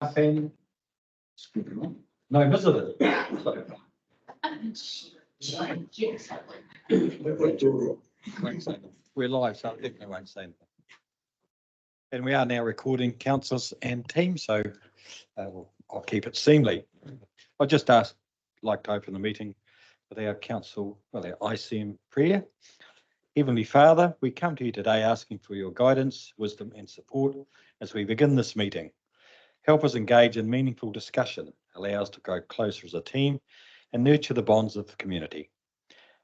Nothing. No visitors. We're live, so I definitely won't say anything. And we are now recording councillors and team, so I'll keep it seemly. I just like to open the meeting with our council, our ICM prayer. Heavenly Father, we come to you today asking for your guidance, wisdom and support as we begin this meeting. Help us engage in meaningful discussion, allow us to grow closer as a team and nurture the bonds of the community.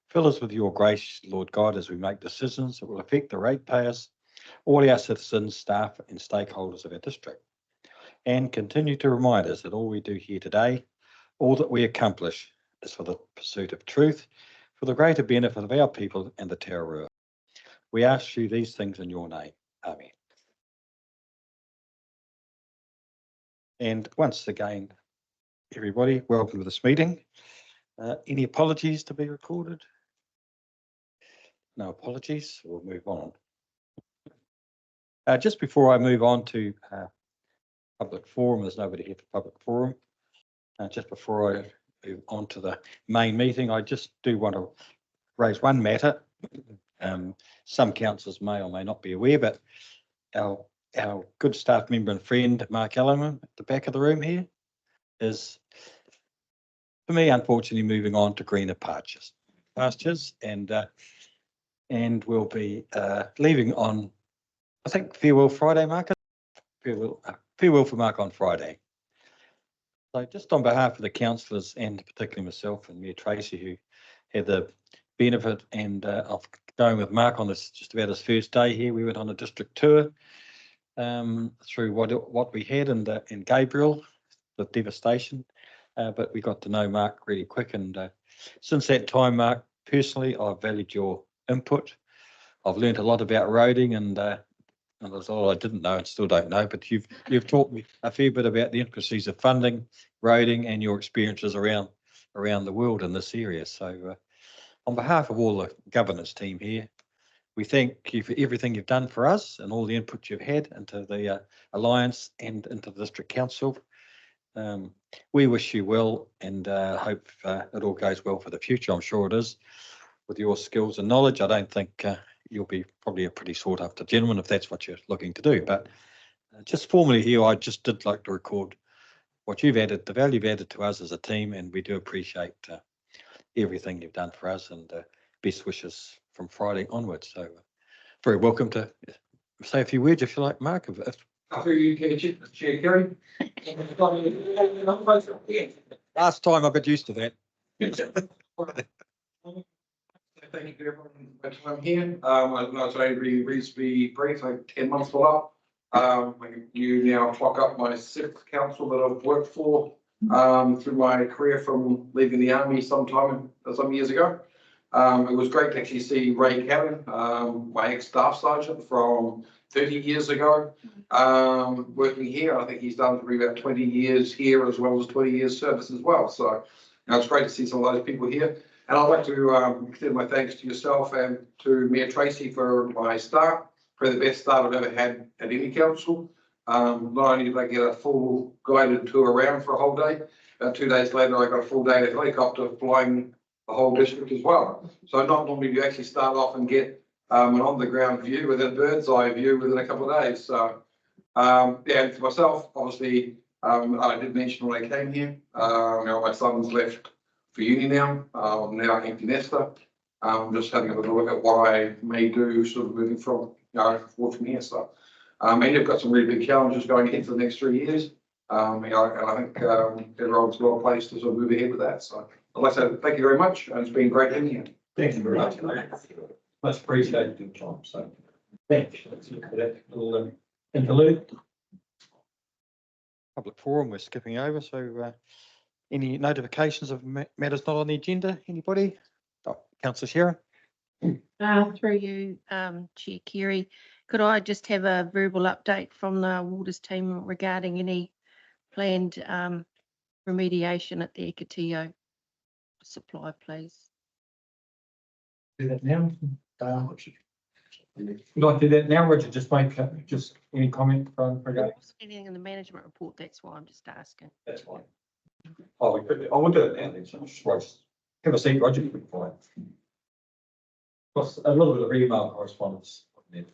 Fill us with your grace, Lord God, as we make decisions that will affect the ratepayers, all our citizens, staff and stakeholders of our district. And continue to remind us that all we do here today, all that we accomplish is for the pursuit of truth, for the greater benefit of our people and the Te Arua. We ask you these things in your name. Amen. And once again, everybody, welcome to this meeting. Any apologies to be recorded? No apologies. We'll move on. Just before I move on to public forum, there's nobody here for public forum. Just before I move on to the main meeting, I just do want to raise one matter. Some councillors may or may not be aware, but our good staff member and friend, Mark Ellerman, at the back of the room here, is, for me, unfortunately, moving on to greener pastures, and will be leaving on, I think, farewell Friday, Mark. Farewell for Mark on Friday. So just on behalf of the councillors and particularly myself and Mayor Tracy, who had the benefit of going with Mark on this just about his first day here, we went on a district tour through what we had in Gabriel, the devastation, but we got to know Mark really quick, and since that time, Mark, personally, I've valued your input. I've learned a lot about roading, and there's a lot I didn't know and still don't know, but you've taught me a fair bit about the intricacies of funding, roading, and your experiences around the world in this area. So on behalf of all the governance team here, we thank you for everything you've done for us and all the input you've had into the Alliance and into the District Council. We wish you well and hope it all goes well for the future. I'm sure it is. With your skills and knowledge, I don't think you'll be probably a pretty sought after gentleman if that's what you're looking to do. But just formally here, I just did like to record what you've added, the value you've added to us as a team, and we do appreciate everything you've done for us, and best wishes from Friday onwards. So very welcome to say a few words if you like, Mark. Chair Kerry. Last time I got used to that. Thank you everyone for your time here. I'd like to be reasonably brief, like 10 months for that. You now clock up my 6th council that I've worked for through my career from leaving the army some years ago. It was great to actually see Ray Cannon, my ex-staff sergeant from 30 years ago, working here. I think he's done probably about 20 years here as well as 20 years service as well. So it's great to see some of those people here. And I'd like to extend my thanks to yourself and to Mayor Tracy for my start. Probably the best start I've ever had at any council. Not only did I get a full guided tour around for a whole day, 2 days later I got a full day of helicopter flying the whole district as well. So not normally do you actually start off and get an on-the-ground view within a bird's eye view within a couple of days. So yeah, and for myself, obviously, I did mention when I came here, my son's left for uni now. I'm now empty nester. I'm just having a little look at what I may do, sort of moving from, forward from here. So, and you've got some really big challenges going ahead for the next 3 years. And I think everyone's well placed to sort of move ahead with that. So I'd like to say thank you very much, and it's been great being here. Thank you very much. Much appreciated your time. So thanks for that little interlude. Public forum, we're skipping over. So any notifications of matters not on the agenda? Anybody? Oh, Councillor Sharon. Through you, Chair Kerry, could I just have a verbal update from the Waters team regarding any planned remediation at the Ikatea supply, please? Do that now. Would you like to do that now, Richard? Just make, just any comment from, There wasn't anything in the management report, that's why I'm just asking. that's fine. Oh, we could, I will do it now then, so just wait. Have a seat, Roger, you can find. Plus, a little bit of email correspondence. Maybe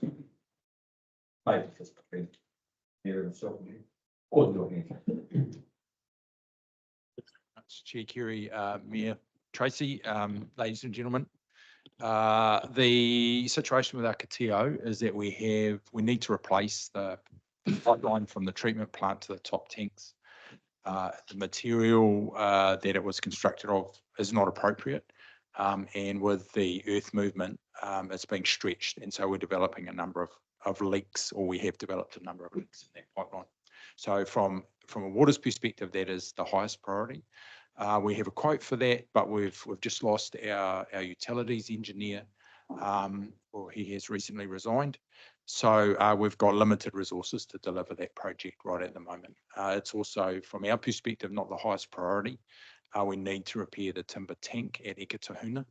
just between here and so. Or do it. Chair Kerry, Mayor Tracy, ladies and gentlemen. The situation with our Katio is that we need to replace the pipeline from the treatment plant to the top tanks. The material that it was constructed of is not appropriate. And with the earth movement, it's being stretched. And so we're developing a number of leaks, or we have developed a number of leaks in that pipeline. So from a water's perspective, that is the highest priority. We have a quote for that, but we've just lost our utilities engineer. Well, he has recently resigned. So we've got limited resources to deliver that project right at the moment. It's also, from our perspective, not the highest priority. We need to repair the timber tank at Eketahuna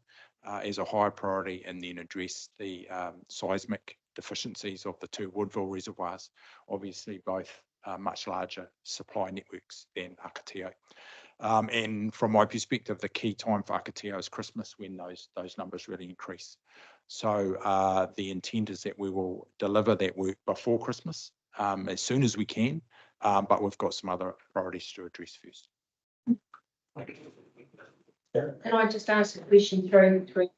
as a high priority, and then address the seismic deficiencies of the two Woodville reservoirs, obviously both much larger supply networks than Akatio. And from my perspective, the key time for Akatio is Christmas, when those numbers really increase. So the intent is that we will deliver that work before Christmas, as soon as we can, but we've got some other priorities to address first. Can I just ask a question through?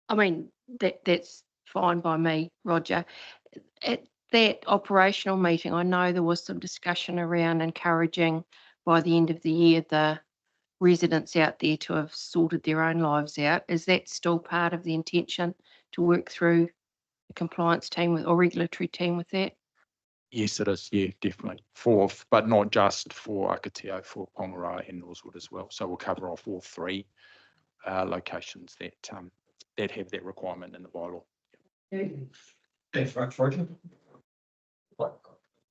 I mean, that's fine by me, Roger. At that operational meeting, I know there was some discussion around encouraging by the end of the year the residents out there to have sorted their own lives out. Is that still part of the intention to work through the compliance team with, or regulatory team with that? Yes, it is. Yeah, definitely. But not just for Akatio, for Pongaroa and Northwood as well. So we'll cover off all three locations that have that requirement in the bylaw. Thanks very much, Roger.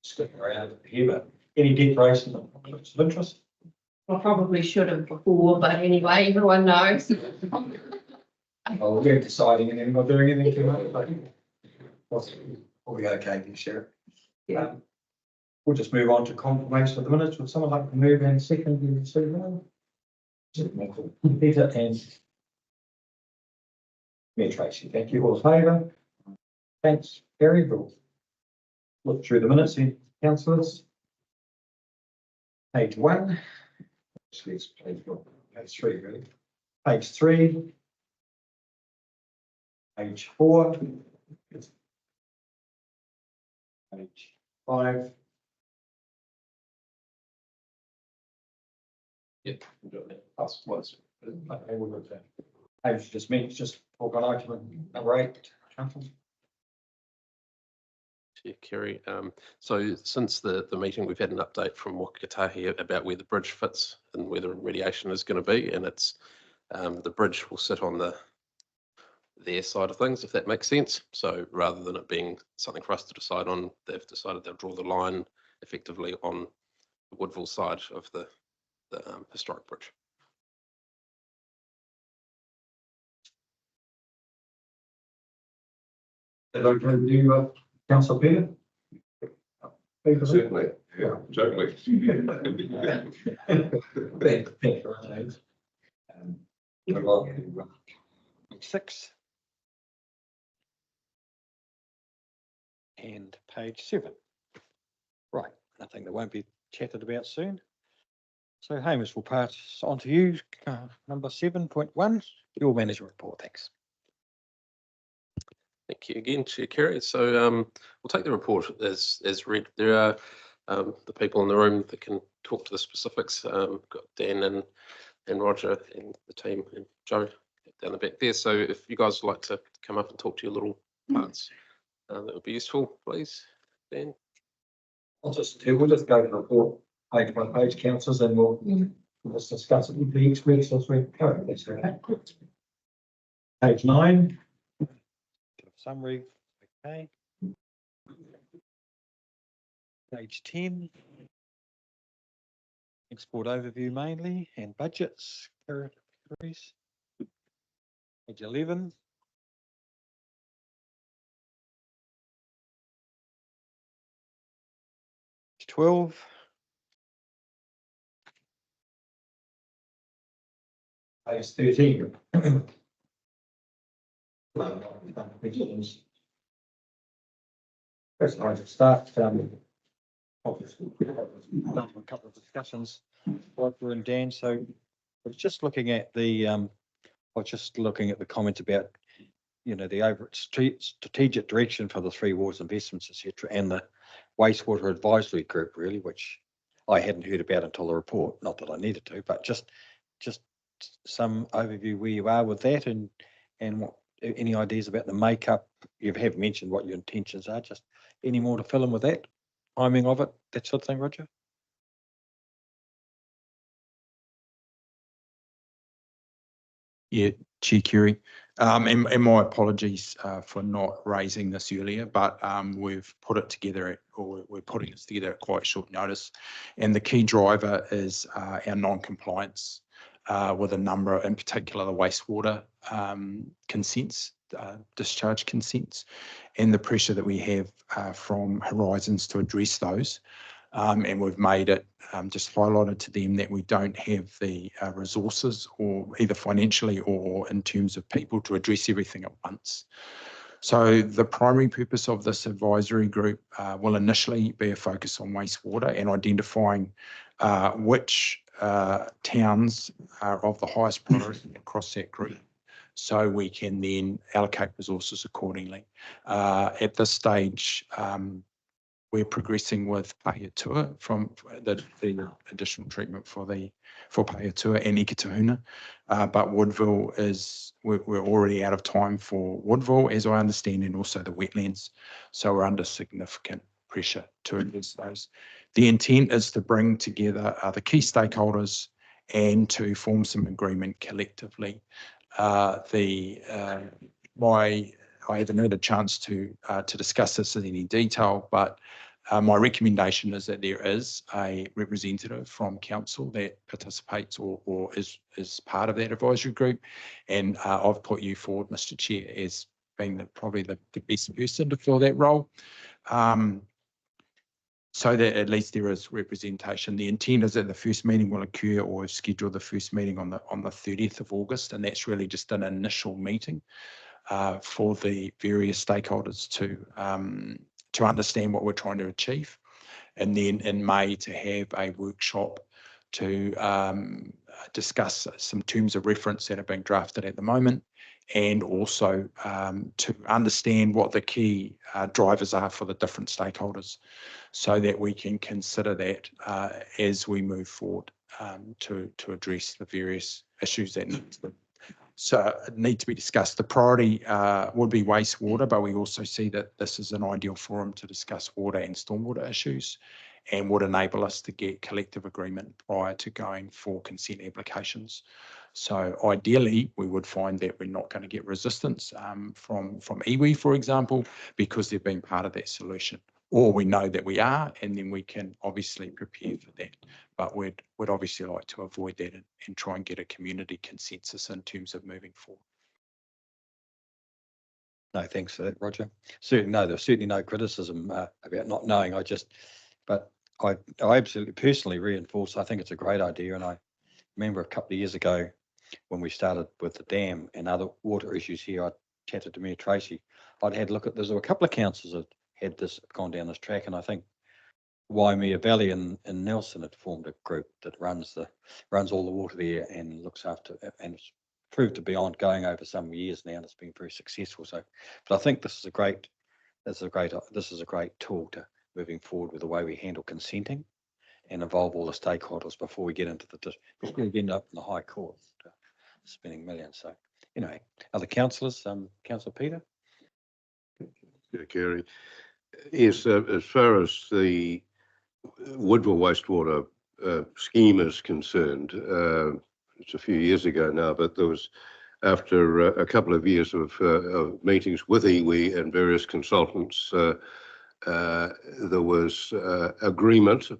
Sticking around here, but any declarations of interest? I probably should have before, but anyway, everyone knows. Oh, we're deciding and then not doing anything tonight, but we'll be okay, can you share it? Yeah. We'll just move on to confirmation of the minutes. Would someone like to move and second you see one? Peter and Mayor Tracy, thank you. All in favour? Thanks, Gary. We'll look through the minutes here, councillors. Page 1. Actually, it's page 1. Page 3, really. Page 3. Page 4. Page 5. Yep. Plus was. Okay, we'll look at that. Page just means just talk on item number 8. Chair Kerry, so since the meeting, we've had an update from Wakatahi about where the bridge fits and where the remediation is going to be, and it's the bridge will sit on their side of things, if that makes sense. So rather than it being something for us to decide on, they've decided they'll draw the line effectively on the Woodville side of the historic bridge. Is that okay with you, Councillor Peter? Certainly, yeah, totally. Thank you, Rose. We're welcome to, 6. And page 7. Right, I think that won't be chatted about soon. So Hamish, will pass on to you, number 7.1, your management report, thanks. Thank you again, Chair Kerry. So we'll take the report as read. There are the people in the room that can talk to the specifics. We've got Dan and Roger and the team and Joe down the back there. So if you guys would like to come up and talk to your little parts, that would be useful, please. Dan. we'll just go to the report page by page, councillors, and we'll just discuss it with the experts as we go. That's okay. Page 9. Summary, okay. Page 10. Export overview mainly and budgets, categories. Page 11. 12. Page 13. First line to start, obviously, Done a couple of discussions, Roger and Dan, so I was just looking at the, I was just looking at the comments about, you know, the over strategic direction for the Three Wars investments, et cetera, and the wastewater advisory group, really, which I hadn't heard about until the report, not that I needed to, but just some overview where you are with that and what, any ideas about the makeup? You have mentioned what your intentions are, just any more to fill in with that, timing of it, that sort of thing, Roger? Yeah, Chair Curry. And my apologies for not raising this earlier, but we've put it together or we're putting this together at quite short notice. And the key driver is our non-compliance with a number, in particular the wastewater consents, discharge consents, and the pressure that we have from Horizons to address those. And we've made it just highlighted to them that we don't have the resources or either financially or in terms of people to address everything at once. So the primary purpose of this advisory group will initially be a focus on wastewater and identifying which towns are of the highest priority across that group, so we can then allocate resources accordingly. At this stage, we're progressing with Pahiatua from the additional treatment for Pahiatua and Ikitahuna, but Woodville we're already out of time for Woodville, as I understand, and also the wetlands. So we're under significant pressure to address those. The intent is to bring together the key stakeholders and to form some agreement collectively. I haven't had a chance to discuss this in any detail, but my recommendation is that there is a representative from council that participates or is part of that advisory group. And I've put you forward, Mr. Chair, as being probably the best person to fill that role. So that at least there is representation. The intent is that the first meeting will occur, or we've scheduled the first meeting on the 30th of August, and that's really just an initial meeting for the various stakeholders to understand what we're trying to achieve. And then in May to have a workshop to discuss some terms of reference that are being drafted at the moment, and also to understand what the key drivers are for the different stakeholders, so that we can consider that as we move forward to address the various issues that need to be discussed. The priority would be wastewater, but we also see that this is an ideal forum to discuss water and stormwater issues, and would enable us to get collective agreement prior to going for consent applications. So ideally, we would find that we're not going to get resistance from iwi, for example, because they've been part of that solution. Or we know that we are, and then we can obviously prepare for that. But we'd obviously like to avoid that and try and get a community consensus in terms of moving forward. No, thanks for that, Roger. There's certainly no criticism about not knowing. But I absolutely personally reinforce, I think it's a great idea. And I remember a couple of years ago when we started with the dam and other water issues here, I chatted to Mayor Tracy. I'd had a look at, there were a couple of councils that had gone down this track, and I think Waimea Valley and Nelson had formed a group that runs all the water there and looks after, and it's proved to be ongoing over some years now, and it's been very successful. So, but I think this is a great tool to moving forward with the way we handle consenting and involve all the stakeholders before we get into before we end up in the High Court spending millions. So anyway, other councillors, Councillor Peter. Yeah, Kerry. Yes, as far as the Woodville wastewater scheme is concerned, it's a few years ago now, but there was, after a couple of years of meetings with iwi and various consultants, there was agreement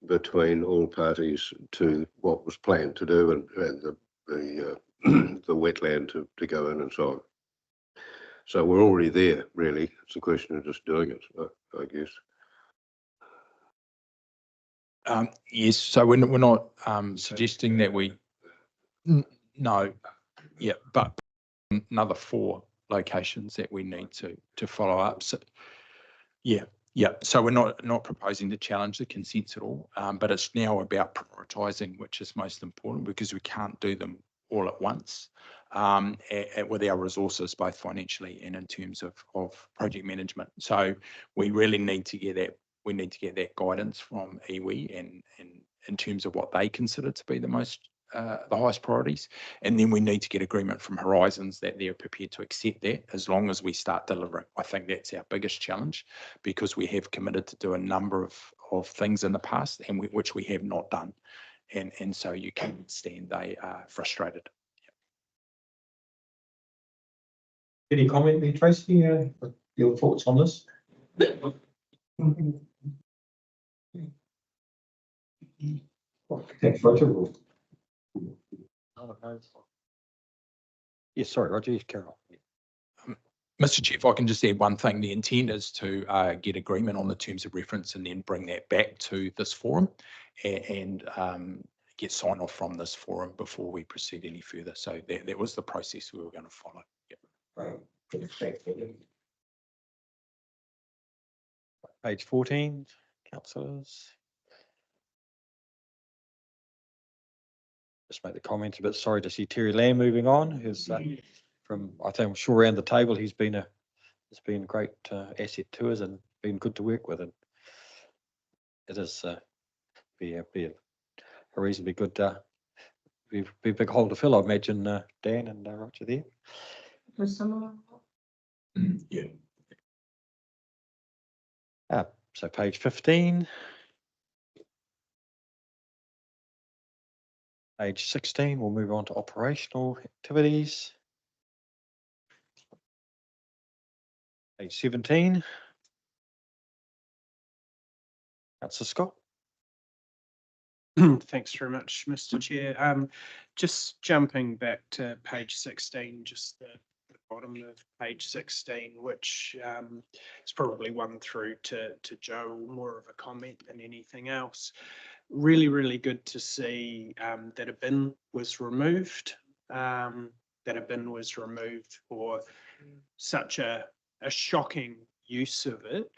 between all parties to what was planned to do, and the wetland to go in and so on. So we're already there, really. It's a question of just doing it, I guess. Yes, so we're not suggesting that we, no, yeah, but another 4 locations that we need to follow up. So, yeah, so we're not proposing to challenge the consents at all, but it's now about prioritising, which is most important, because we can't do them all at once with our resources, both financially and in terms of project management. So we really need to get that. We need to get that guidance from iwi and in terms of what they consider to be the highest priorities. And then we need to get agreement from Horizons that they're prepared to accept that as long as we start delivering. I think that's our biggest challenge, because we have committed to do a number of things in the past and which we have not done. And so you can understand they are frustrated. Any comment there, Tracy? Your thoughts on this? Thanks, Roger. Yes, sorry, Roger, yes, Carol. Mr. Chair, if I can just add one thing, the intent is to get agreement on the terms of reference and then bring that back to this forum and get sign off from this forum before we proceed any further. So that was the process we were going to follow. Yep. Page 14, councillors. Just make the comment a bit sorry to see Terry Lamb moving on, who's from, I think I'm sure around the table, he's been a great asset to us and been good to work with, and it is be a reasonably good be a big hole to fill, I imagine, Dan and Roger there. Was someone? Yeah. So page 15. Page 16, we'll move on to operational activities. Page 17. Councillor Scott. Thanks very much, Mr. Chair. Just jumping back to page 16, just the bottom of page 16, which is probably one through to Joe, more of a comment than anything else. Really, really good to see that a bin was removed, for such a shocking use of it,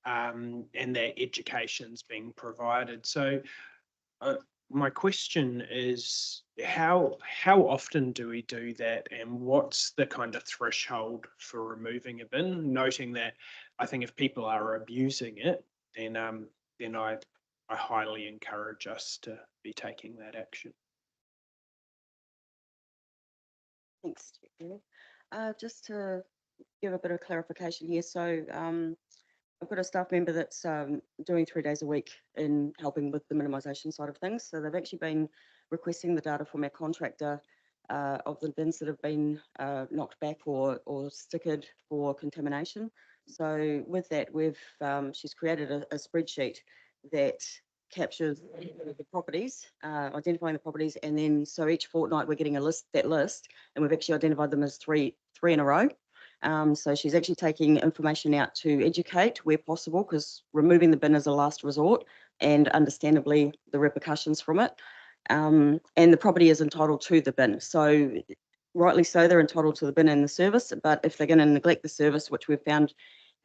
and that education's being provided. So my question is, how often do we do that, and what's the kind of threshold for removing a bin? Noting that I think if people are abusing it, then I highly encourage us to be taking that action. Thanks, Chair. Just to give a bit of clarification here, so I've got a staff member that's doing 3 days a week in helping with the minimisation side of things. So they've actually been requesting the data from our contractor of the bins that have been knocked back or stickered for contamination. So with that, she's created a spreadsheet that captures the properties, identifying the properties, and then so each fortnight we're getting that list, and we've actually identified them as three in a row. So she's actually taking information out to educate where possible, because removing the bin is a last resort, and understandably the repercussions from it. And the property is entitled to the bin. So rightly so, they're entitled to the bin and the service, but if they're going to neglect the service, which we've found,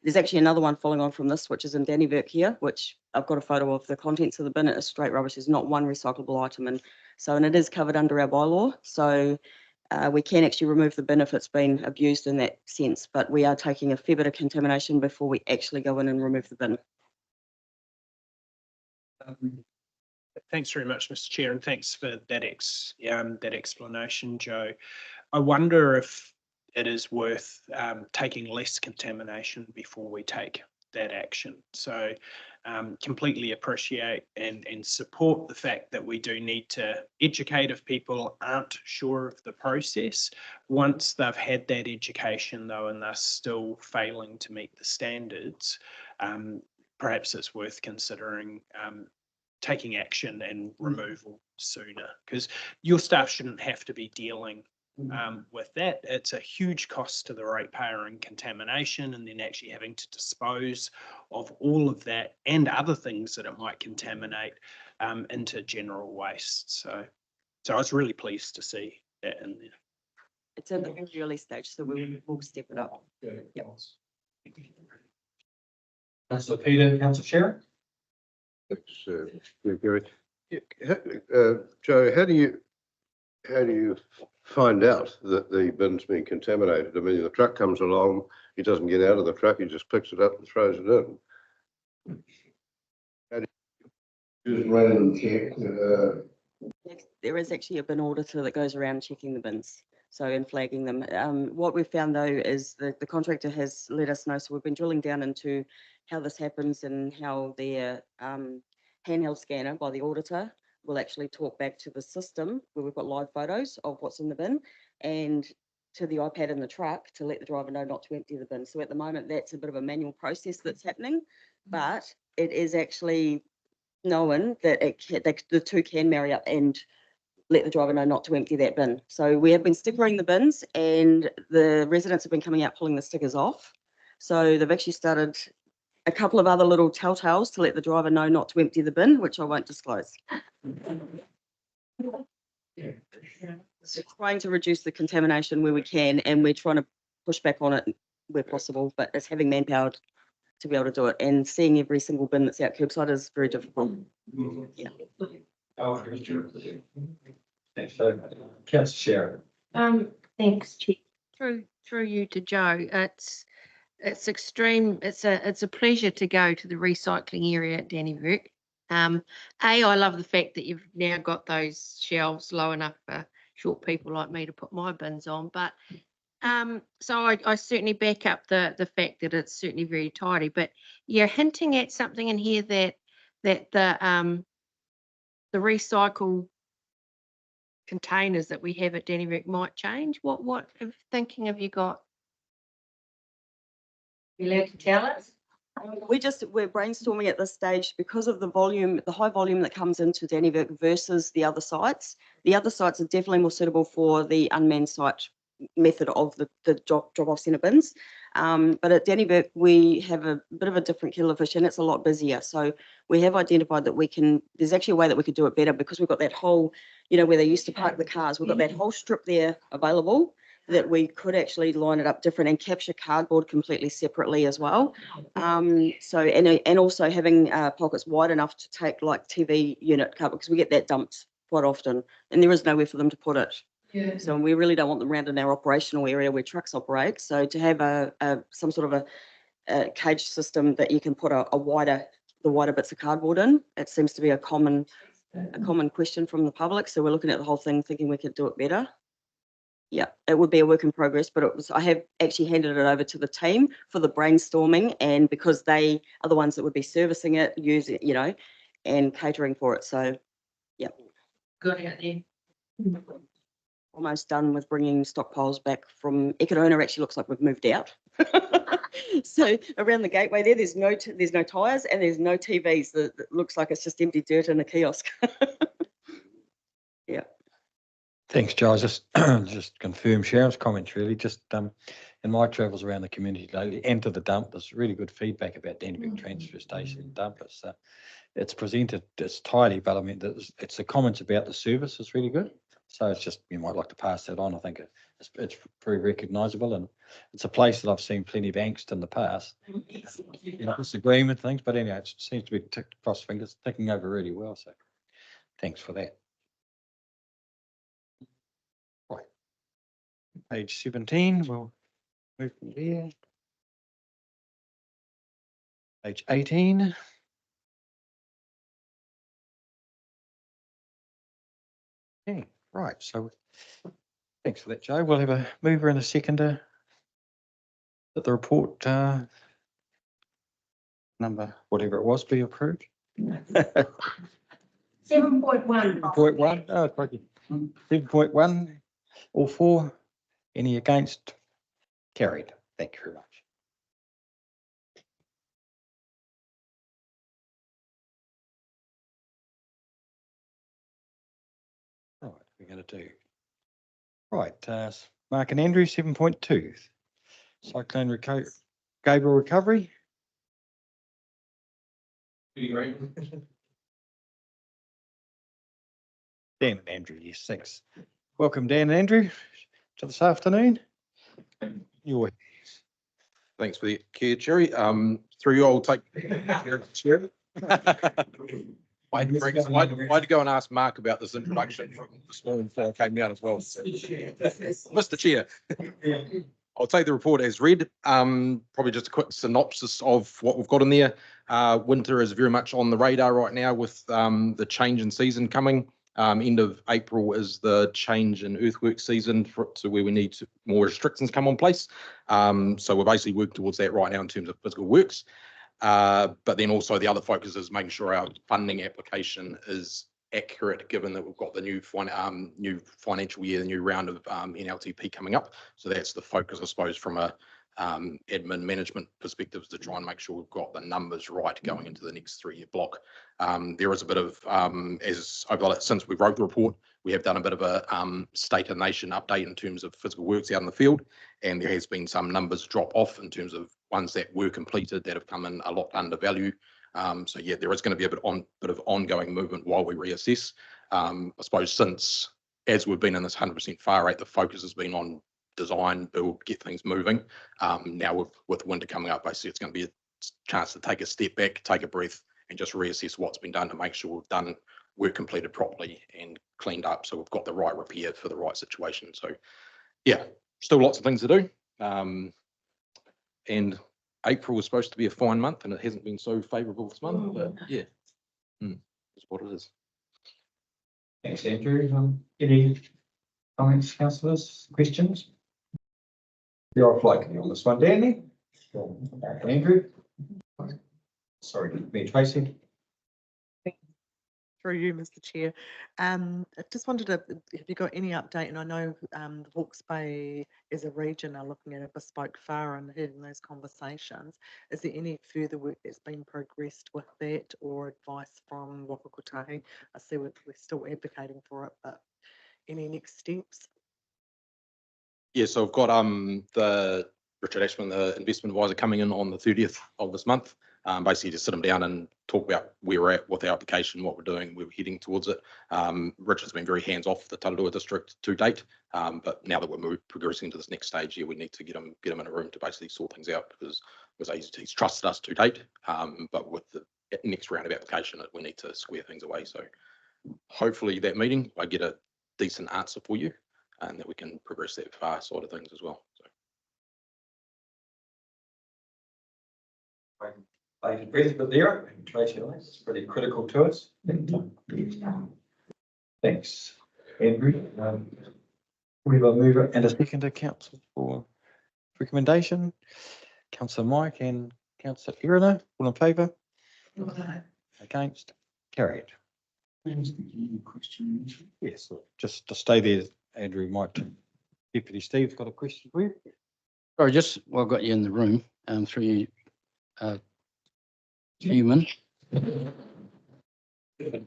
there's actually another one following on from this, which is in Dannyburg here, which I've got a photo of the contents of the bin. It is straight rubbish. There's not one recyclable item. And it is covered under our bylaw. So we can actually remove the bin if it's been abused in that sense, but we are taking a fair bit of contamination before we actually go in and remove the bin. Thanks very much, Mr. Chair, and thanks for that explanation, Joe. I wonder if it is worth taking less contamination before we take that action. So completely appreciate and support the fact that we do need to educate if people aren't sure of the process. Once they've had that education though, and they're still failing to meet the standards, perhaps it's worth considering taking action and removal sooner, because your staff shouldn't have to be dealing With that, it's a huge cost to the ratepayer in contamination and then actually having to dispose of all of that and other things that it might contaminate into general waste. So I was really pleased to see that in there. It's in the very early stage, so we'll step it up. Councillor Peter, councillor Sharon. Thanks, Gary. Joe, how do you find out that the bin's been contaminated? I mean, the truck comes along, he doesn't get out of the truck, he just picks it up and throws it in. How do you do it random check? There is actually a bin auditor that goes around checking the bins, so and flagging them. What we've found though is the contractor has let us know, so we've been drilling down into how this happens and how their handheld scanner by the auditor will actually talk back to the system where we've got live photos of what's in the bin and to the iPad in the truck to let the driver know not to empty the bin. So at the moment, that's a bit of a manual process that's happening, but it is actually known that the two can marry up and let the driver know not to empty that bin. So we have been stickering the bins and the residents have been coming out pulling the stickers off. So they've actually started a couple of other little telltales to let the driver know not to empty the bin, which I won't disclose. So trying to reduce the contamination where we can, and we're trying to push back on it where possible, but it's having manpower to be able to do it, and seeing every single bin that's out curbside is very difficult. Yeah. Thanks, Joe. Councillor Sharon. Thanks, Chair. Through you to Joe, it's extreme. It's a pleasure to go to the recycling area at Dannyburg. I love the fact that you've now got those shelves low enough for short people like me to put my bins on. But so I certainly back up the fact that it's certainly very tidy. But you're hinting at something in here that the recycle containers that we have at Dannyburg might change. What thinking have you got? You allowed to tell us? We're brainstorming at this stage because of the volume, the high volume that comes into Dannyburg versus the other sites. The other sites are definitely more suitable for the unmanned site method of the drop-off centre bins. But at Dannyburg, we have a bit of a different kettle of fish and it's a lot busier. So we have identified that there's actually a way that we could do it better because we've got that whole, where they used to park the cars, we've got that whole strip there available that we could actually line it up different and capture cardboard completely separately as well. So, and also having pockets wide enough to take like TV unit cardboard, because we get that dumped quite often and there is nowhere for them to put it. Yeah. So we really don't want them around in our operational area where trucks operate. So to have some sort of a cage system that you can put the wider bits of cardboard in, it seems to be a common question from the public. So we're looking at the whole thing, thinking we could do it better. Yeah, it would be a work in progress, but I have actually handed it over to the team for the brainstorming, and because they are the ones that would be servicing it, using it, and catering for it. So, yeah. Good out there. Almost done with bringing stockpiles back from Ekirona. Actually looks like we've moved out. So around the gateway there's no tyres and there's no TVs. It looks like it's just empty dirt in a kiosk. Yeah. Thanks, Joe. Just confirm Sharon's comments really. Just in my travels around the community lately and to the dump, there's really good feedback about Dannyburg transfer station and dump. It's presented, it's tidy, but I mean, it's the comments about the service is really good. So it's just, you might like to pass that on. I think it's very recognisable and it's a place that I've seen plenty of angst in the past. Disagreement things, but anyway, it seems to be cross fingers, ticking over really well. So thanks for that. Right. Page 17, we'll move from there. Page 18. Okay, right, so thanks for that, Joe. We'll have a mover and a seconder that the report number, whatever it was, be approved. 7.1. 7.1, oh, crikey. 7.1, all for, any against? Carried. Thank you very much. Right, we're going to do Right, Mark and Andrew, 7.2. Cyclone Gabriel recovery. Dan and Andrew, yes, thanks. Welcome, Dan and Andrew, to this afternoon. Your Thanks for the care, Jerry. Through you, I'll take. Why to go and ask Mark about this introduction from this morning before I came down as well? Mr. Chair, I'll take the report as read. Probably just a quick synopsis of what we've got in there. Winter is very much on the radar right now with the change in season coming. End of April is the change in earthwork season to where we need more restrictions come on place. So we're basically working towards that right now in terms of physical works. But then also the other focus is making sure our funding application is accurate, given that we've got the new financial year, the new round of NLTP coming up. So that's the focus, I suppose, from a admin management perspective, to try and make sure we've got the numbers right going into the next 3-year block. There is a bit of, since we wrote the report, we have done a bit of a state of nation update in terms of physical works out in the field, and there has been some numbers drop off in terms of ones that were completed that have come in a lot under value. So yeah, there is going to be a bit of ongoing movement while we reassess. I suppose since, as we've been in this 100% fire rate, the focus has been on design, build, get things moving. Now with winter coming up, basically it's going to be a chance to take a step back, take a breath, and just reassess what's been done to make sure we've done work completed properly and cleaned up, so we've got the right repair for the right situation. So yeah, still lots of things to do. And April was supposed to be a fine month, and it hasn't been so favourable this month, but yeah, it's what it is. Thanks, Andrew. Any comments, councillors, questions? You're off like on this one, Danny. Andrew. Sorry, me, Tracy. Through you, Mr. Chair. I just wanted to, have you got any update? And I know the Hawke's Bay as a region are looking at a bespoke fire and having those conversations. Is there any further work that's been progressed with that, or advice from Waka Kotahi? I see we're still advocating for it, but any next steps? Yeah, so I've got the Richard Ashman, the investment advisor, coming in on the 30th of this month. Basically to sit them down and talk about where we're at with the application, what we're doing, where we're heading towards it. Richard's been very hands off the Taradua district to date, but now that we're progressing to this next stage, yeah, we need to get him in a room to basically sort things out, because he's trusted us to date, but with the next round of application, we need to square things away. So hopefully that meeting, I get a decent answer for you, and that we can progress that far side of things as well. So. Bated breath, but there, and Tracy, it's pretty critical to us. Thanks, Andrew. We will move it. and a second to council for recommendation. Councillor Mike and Councillor Irina, all in favour? Against? Carried. Yes, just to stay there, Andrew, Deputy Steve's got a question for you. Sorry, I've got you in the room, through you, human. This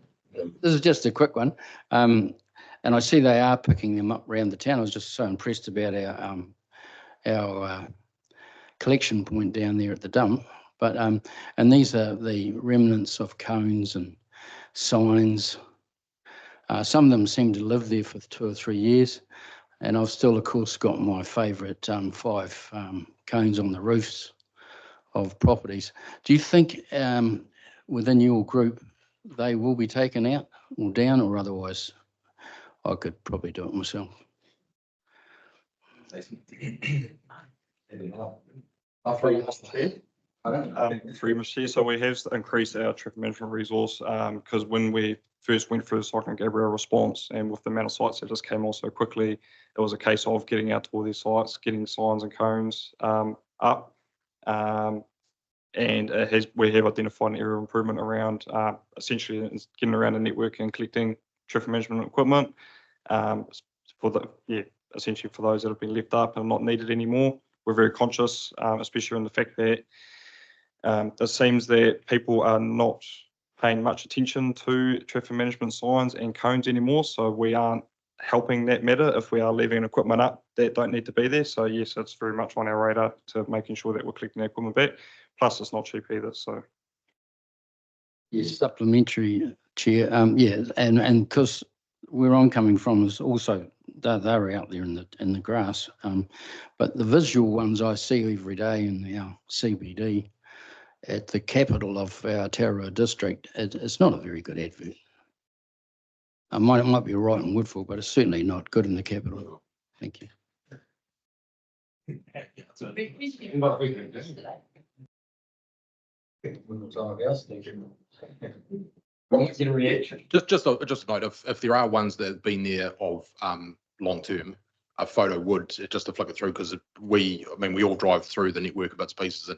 is just a quick one. And I see they are picking them up around the town. I was just so impressed about our collection point down there at the dump. But and these are the remnants of cones and signs. Some of them seem to live there for 2 or 3 years. And I've still, of course, got my favourite 5 cones on the roofs of properties. Do you think within your group they will be taken out or down, or otherwise I could probably do it myself? Through Mr. So we have increased our traffic management resource because when we first went through the Cyclone Gabriel response, and with the amount of sites that just came on so quickly, it was a case of getting out to all these sites, getting signs and cones up. And we have identified an area of improvement around essentially getting around the network and collecting traffic management equipment essentially for those that have been left up and not needed anymore. We're very conscious, especially in the fact that it seems that people are not paying much attention to traffic management signs and cones anymore. So we aren't helping that matter if we are leaving equipment up that don't need to be there. So yes, it's very much on our radar to making sure that we're collecting the equipment back. Plus, it's not cheap either. So Yes, supplementary, Chair. Yeah, and because where I'm coming from is also they're out there in the grass. But the visual ones I see every day in our CBD at the capital of our Aotearoa district, it's not a very good advert. It might be right in Woodville, but it's certainly not good in the capital. Thank you. Get a reaction. Just a note, if there are ones that have been there of long term, a photo would, just to flick it through, because we all drive through the network of bits pieces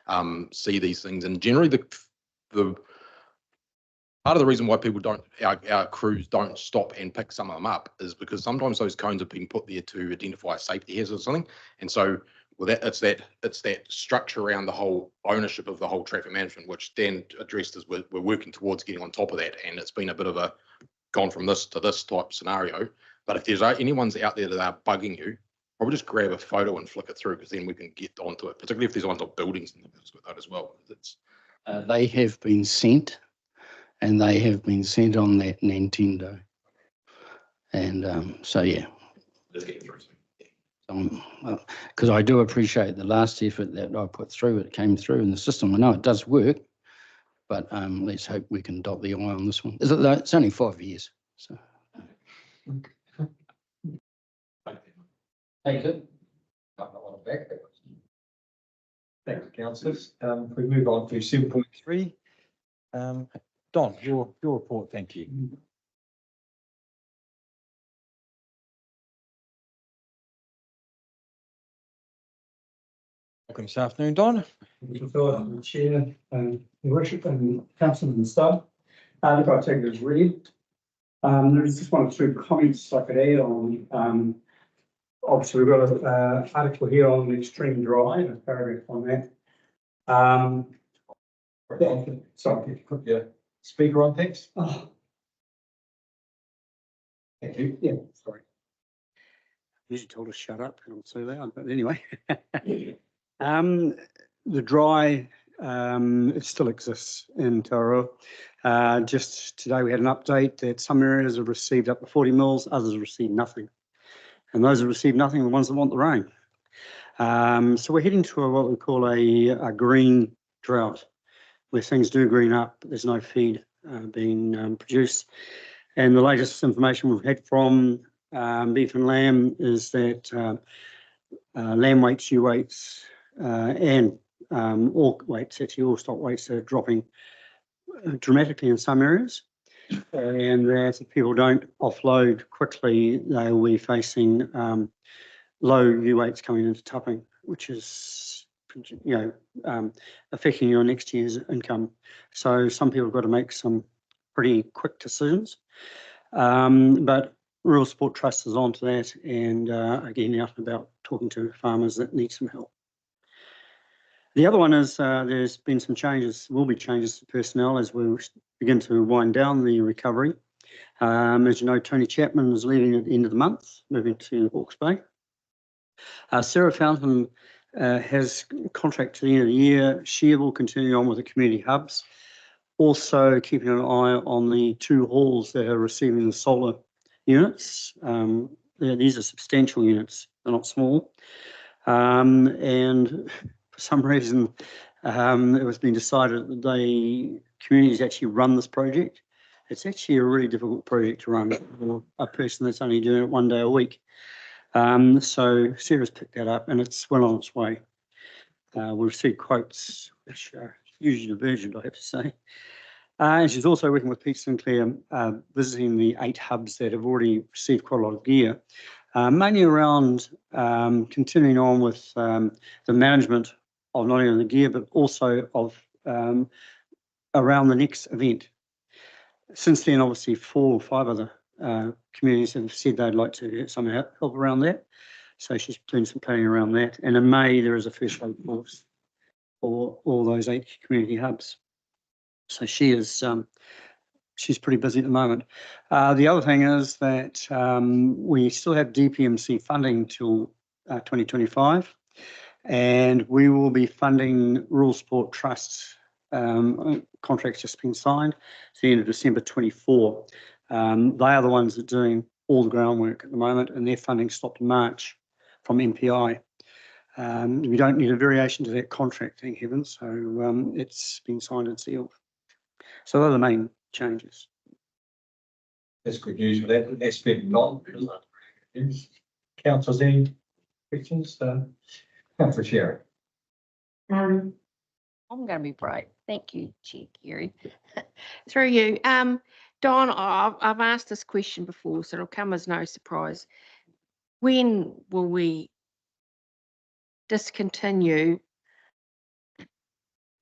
and see these things, and generally the part of the reason why people don't, our crews don't stop and pick some of them up is because sometimes those cones have been put there to identify safety hazards or something, and so well, it's that structure around the whole ownership of the whole traffic management, which Dan addressed as we're working towards getting on top of that, and it's been a bit of a gone from this to this type scenario. But if there's any ones out there that are bugging you, probably just grab a photo and flick it through, because then we can get onto it, particularly if there's ones on buildings and things with that as well. They have been sent, and they have been sent on that Nintendo. And so, yeah. Let's get it through. Because I do appreciate the last effort that I put through. It came through in the system. I know it does work, but let's hope we can dot the I on this one. It's only 5 years. So. Thank you. Thanks, councillors. If we move on to 7.3. Don, your report, thank you. Welcome this afternoon, Don. Chair, Your Worship, and Council and staff. Look, I'll take it as read. There's just one or two comments I could add on. Obviously, we've got an article here on the extreme dry, and a paragraph on that. Sorry, Put your speaker on, thanks. oh, Thank you. yeah, sorry. You told us shut up, and I'm so loud, but anyway. The dry, it still exists in Taurua. Just today we had an update that some areas have received up to 40 mils, others have received nothing. And those that received nothing are the ones that want the rain. So we're heading to what we call a green drought, where things do green up, but there's no feed being produced. And the latest information we've had from Beef and Lamb is that lamb weights, ewe weights, and all weights, actually all stock weights are dropping dramatically in some areas. And that if people don't offload quickly, they will be facing low ewe weights coming into tupping, which is, affecting your next year's income. So some people have got to make some pretty quick decisions. But Rural Support Trust is on to that, and again, out and about talking to farmers that need some help. The other one is there's been some changes, will be changes to personnel as we begin to wind down the recovery. As you know, Tony Chapman is leaving at the end of the month, moving to Hawke's Bay. Sarah Fountain has a contract to the end of the year. She will continue on with the community hubs. Also keeping an eye on the 2 halls that are receiving the solar units. These are substantial units, they're not small. And for some reason, it was being decided that the communities actually run this project. It's actually a really difficult project to run for a person that's only doing it 1 day a week. So Sarah's picked that up, and it's well on its way. We've received quotes, which are hugely divergent, I have to say. And she's also working with Pete Sinclair, visiting the 8 hubs that have already received quite a lot of gear, mainly around continuing on with the management of not only the gear, but also of around the next event. Since then, obviously, 4 or 5 other communities have said they'd like to get some help around that. So she's doing some planning around that. And in May, there is a first aid course for all those 8 community hubs. So she is she's pretty busy at the moment. The other thing is that we still have DPMC funding till 2025, and we will be funding Rural Sport Trust contracts just been signed. It's the end of December 24. They are the ones that are doing all the groundwork at the moment, and their funding stopped in March from MPI. We don't need a variation to that contract, thank heavens. So it's been signed and sealed. So those are the main changes. That's good news for that aspect, not. Councillors, any questions? Councillor Sherry. I'm going to be bright. Thank you, Chair Kerry. Through you. Don, I've asked this question before, so it'll come as no surprise. When will we discontinue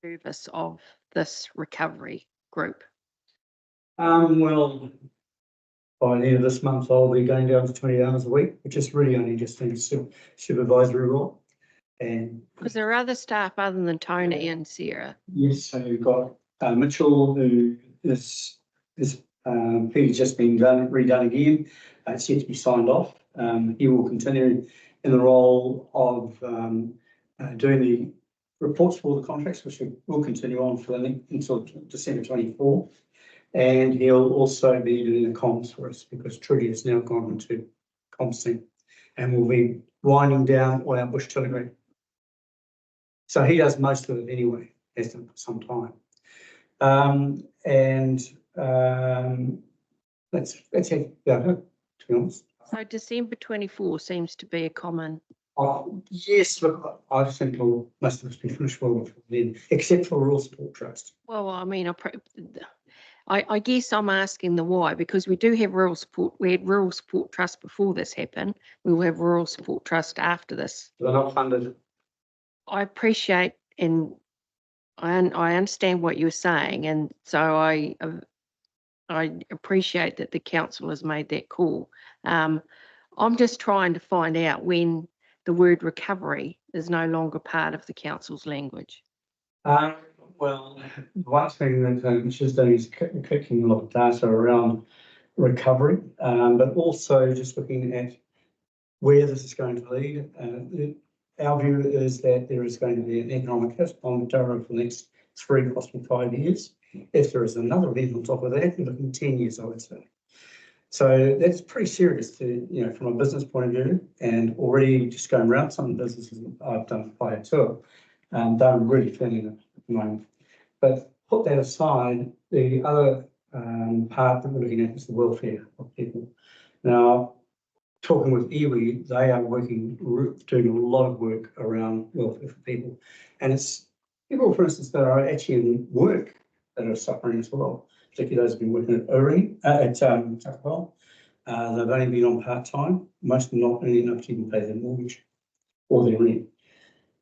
service of this recovery group? Well, by the end of this month, I'll be going down to 20 hours a week, which is really only just in supervisory role. And Because there are other staff other than Tony and Sarah. yes, so you've got Mitchell, who is Peter's just been redone again. It's yet to be signed off. He will continue in the role of doing the reports for the contracts, which will continue on for until December 24. And he'll also be doing the comms for us because Trudy has now gone into comms team, and we'll be winding down all our bush telegraph. So he does most of it anyway, has done for some time. That's it, to be honest. So December 24 seems to be a common. Yes, look, I think most of us be finished well before then, except for Rural Sport Trust. Well, I mean, I guess I'm asking the why, because we do have rural support. We had Rural Support Trust before this happened. We will have Rural Support Trust after this. They're not funded. I appreciate and I understand what you're saying, and so I appreciate that the council has made that call. I'm just trying to find out when the word recovery is no longer part of the council's language. Well, one thing that she's doing is collecting a lot of data around recovery, but also just looking at where this is going to lead. Our view is that there is going to be an economic hit on Tauranga for the next 3, possibly 5 years. If there is another event on top of that, we're looking 10 years, I would say. So that's pretty serious to, from a business point of view, and already just going around some of the businesses I've done prior to it, they're really feeling it at the moment. But put that aside, the other part that we're looking at is the welfare of people. Now, talking with iwi, they are doing a lot of work around welfare for people. And it's people, for instance, that are actually in work that are suffering as well, particularly those who've been working at Takapau. They've only been on part-time, most of them not earning enough to even pay their mortgage or their rent.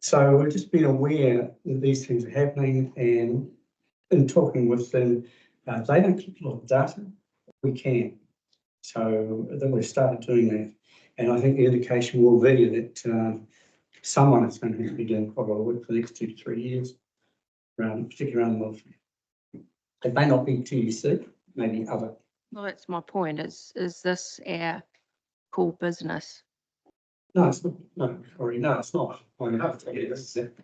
So we've just been aware that these things are happening, and in talking with them, they don't keep a lot of data. We can. So then we've started doing that. And I think the indication will be that someone is going to be doing quite a lot of work for the next 2 to 3 years, particularly around the welfare. It may not be TUC, maybe other. Well, that's my point. Is this our core business? No, it's not. No, sorry, no, it's not. I have to tell you, this is it.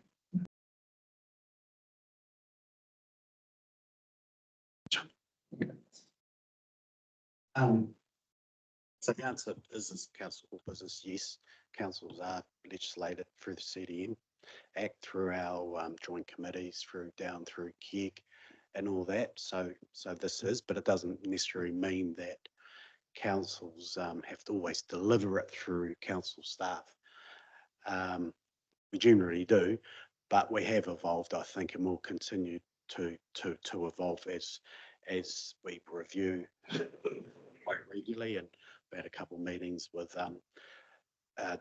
So council is council business, yes. Councils are legislated through the CDM Act, through our joint committees, down through KEG and all that. So this is, but it doesn't necessarily mean that councils have to always deliver it through council staff. We generally do, but we have evolved, I think, and will continue to evolve as we review quite regularly. And we had a couple of meetings with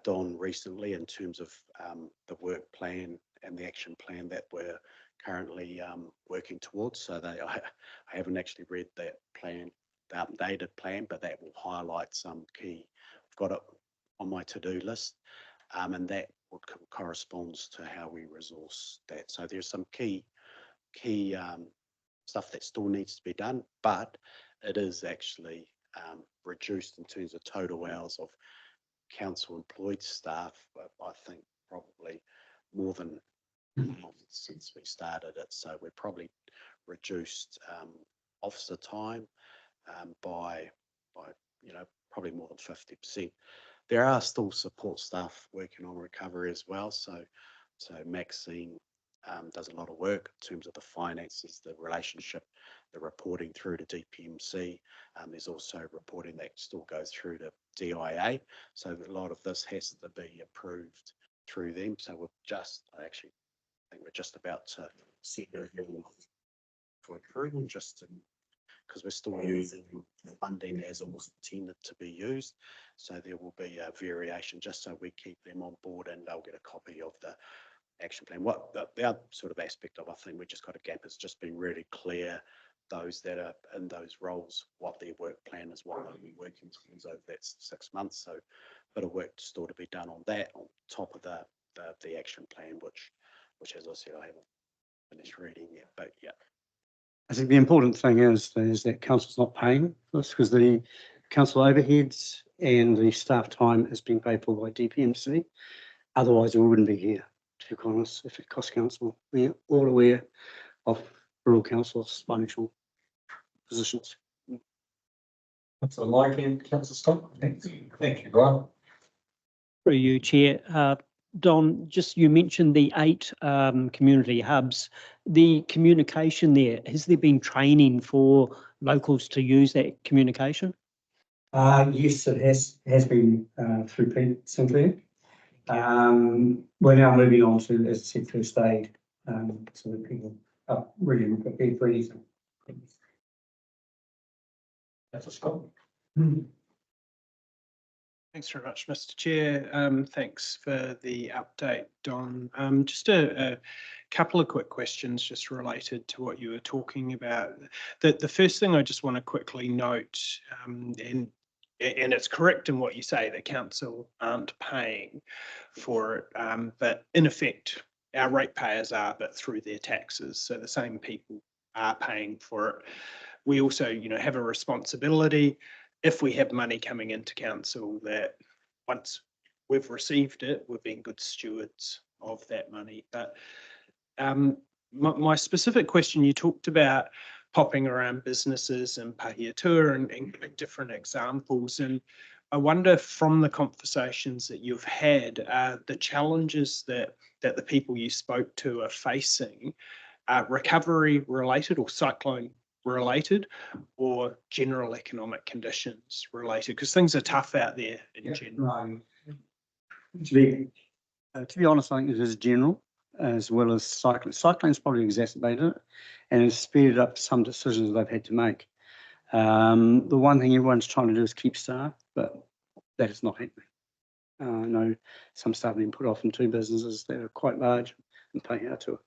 Don recently in terms of the work plan and the action plan that we're currently working towards. So I haven't actually read that plan, the updated plan, but that will highlight some key. I've got it on my to-do list, and that corresponds to how we resource that. So there's some key stuff that still needs to be done, but it is actually reduced in terms of total hours of council employed staff. I think probably more than since we started it. So we're probably reduced officer time by probably more than 50%. There are still support staff working on recovery as well. So Maxine does a lot of work in terms of the finances, the relationship, the reporting through to DPMC. There's also reporting that still goes through to DIA. So a lot of this has to be approved through them. So I think we're just about to set everything for approval, because we're still using funding as it was intended to be used. So there will be a variation just so we keep them on board and they'll get a copy of the action plan. What the other sort of aspect of, I think we just got a gap is just being really clear, those that are in those roles, what their work plan is, what they'll be working towards over that 6 months. So a bit of work still to be done on that, on top of the action plan, which as I said, I haven't finished reading yet, but yeah. I think the important thing is that council's not paying for this, because the council overheads and the staff time is being paid for by DPMC. Otherwise, we wouldn't be here, to be honest, if it costs council. We're all aware of rural council's financial positions. Councillor Mike and Councillor Stock. Thank you, Brian. Through you, Chair. Don, just you mentioned the 8 community hubs. The communication there, has there been training for locals to use that communication? Yes, it has been through Pete Sinclair. We're now moving on to, as I said, first aid, so that people are really prepared for anything. That's a Scott. Thanks very much, Mr. Chair. Thanks for the update, Don. Just a couple of quick questions just related to what you were talking about. The first thing I just want to quickly note, and it's correct in what you say, the council aren't paying for it, but in effect, our ratepayers are, but through their taxes. So the same people are paying for it. We also, have a responsibility, if we have money coming into council, that once we've received it, we've been good stewards of that money. But my specific question, you talked about popping around businesses and Pahiatua and different examples. And I wonder, from the conversations that you've had, the challenges that the people you spoke to are facing, recovery related or cyclone related, or general economic conditions related, because things are tough out there in general. To be honest, I think it is general as well as cycling. Cycling's probably exacerbated it and has speeded up some decisions they've had to make. The one thing everyone's trying to do is keep staff, but that is not happening. I know some staff have been put off in 2 businesses that are quite large and pay out to it.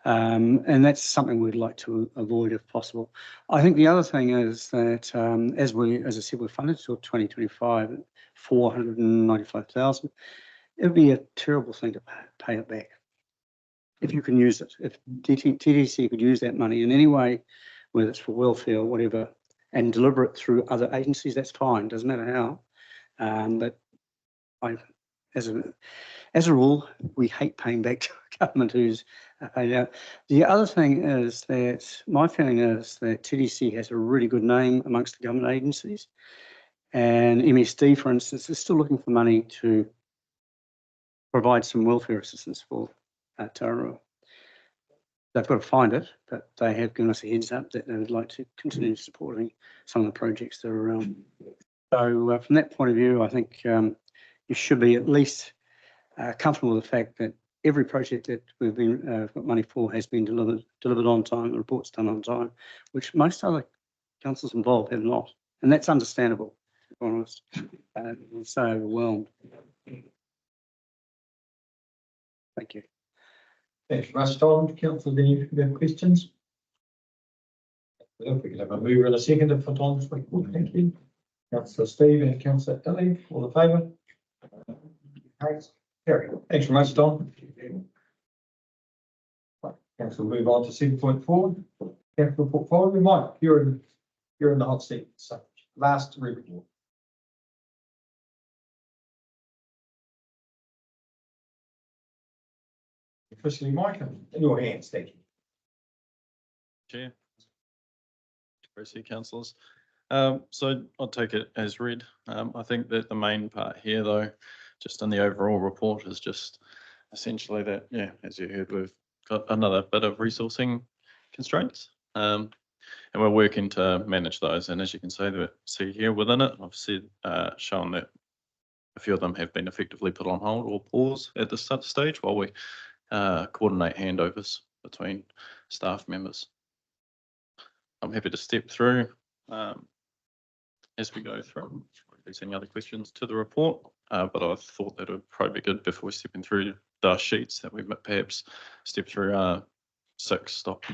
And that's something we'd like to avoid if possible. I think the other thing is that, as I said, we're funded till 2025 at 495,000. It would be a terrible thing to pay it back if you can use it. If TDC could use that money in any way, whether it's for welfare or whatever, and deliver it through other agencies, that's fine. Doesn't matter how. But as a rule, we hate paying back to a government who's paid out. The other thing is that my feeling is that TDC has a really good name amongst the government agencies, and MSD, for instance, is still looking for money to provide some welfare assistance for Tararua. They've got to find it, but they have given us a heads up that they would like to continue supporting some of the projects that are around. So from that point of view, I think you should be at least comfortable with the fact that every project that we've been got money for has been delivered on time, the report's done on time, which most other councils involved have not. And that's understandable, to be honest. I'm so overwhelmed. Thank you. Thanks very much, Don. Councillor, any further questions? If we can have a mover and a seconder for Don's report, thank you. Councillor Steve and Councillor Ellie, all in favour? Thanks. Carry. Thanks very much, Don. Council, move on to 7.4. capital portfolio. Mike, you're in the hot seat, so last report. Officially, Mike, in your hands, thank you. Chair. Trustee councillors. So I'll take it as read. I think that the main part here, though, just in the overall report, is just essentially that, yeah, as you heard, we've got another bit of resourcing constraints. And we're working to manage those. And as you can see here within it, I've said, shown that a few of them have been effectively put on hold or pause at this stage while we coordinate handovers between staff members. I'm happy to step through as we go through. If there's any other questions to the report, but I thought that it would probably be good before stepping through the sheets that we perhaps step through 6 stop.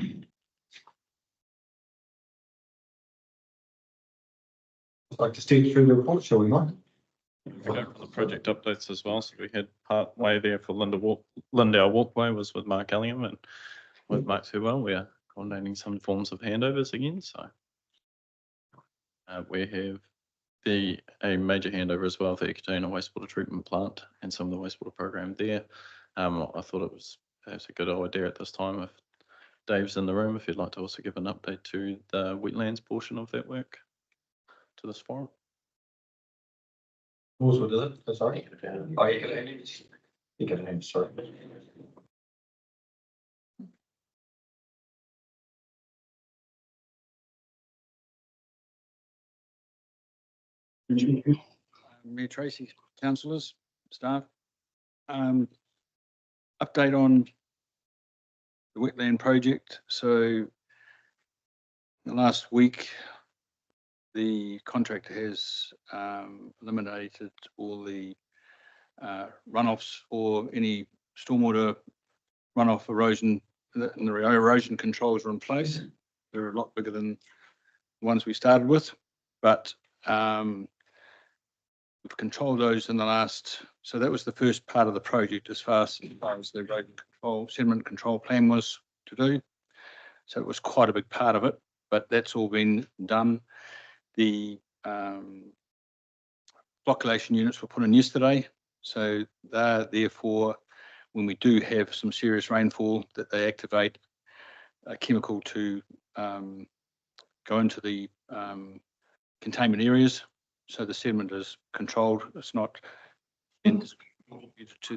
I'd like to step through the report, shall we, Mike? Go from the project updates as well. So we had part way there for Lindale Walkway was with Mark Ellingham, and with Mark Sewell, we are coordinating some forms of handovers again. So we have a major handover as well for Ekaterina wastewater treatment plant and some of the wastewater program there. I thought it was perhaps a good idea at this time if Dave's in the room, if you'd like to also give an update to the wetlands portion of that work to this forum. What is it? Oh, sorry. Oh, Ekaterina, sorry. Mayor Tracy, councillors, staff. Update on the wetland project. So the last week, the contractor has eliminated all the runoffs or any stormwater runoff erosion, and the erosion controls are in place. They're a lot bigger than the ones we started with, but we've controlled those in the last, so that was the first part of the project as far as the erosion control, sediment control plan was to do. So it was quite a big part of it, but that's all been done. The flocculation units were put in yesterday, so they're therefore, when we do have some serious rainfall, that they activate a chemical to go into the containment areas. So the sediment is controlled. It's not into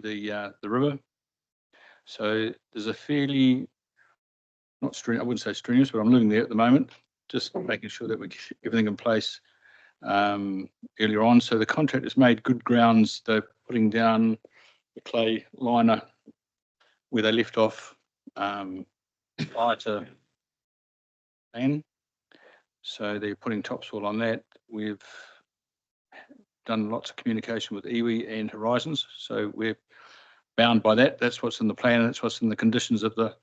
the river. So there's a fairly, not strenuous, I wouldn't say strenuous, but I'm living there at the moment, just making sure that we get everything in place earlier on. So the contractor's made good grounds. They're putting down the clay liner where they left off prior to plan. So they're putting topsoil on that. We've done lots of communication with iwi and Horizons, so we're bound by that. That's what's in the plan. That's what's in the conditions of the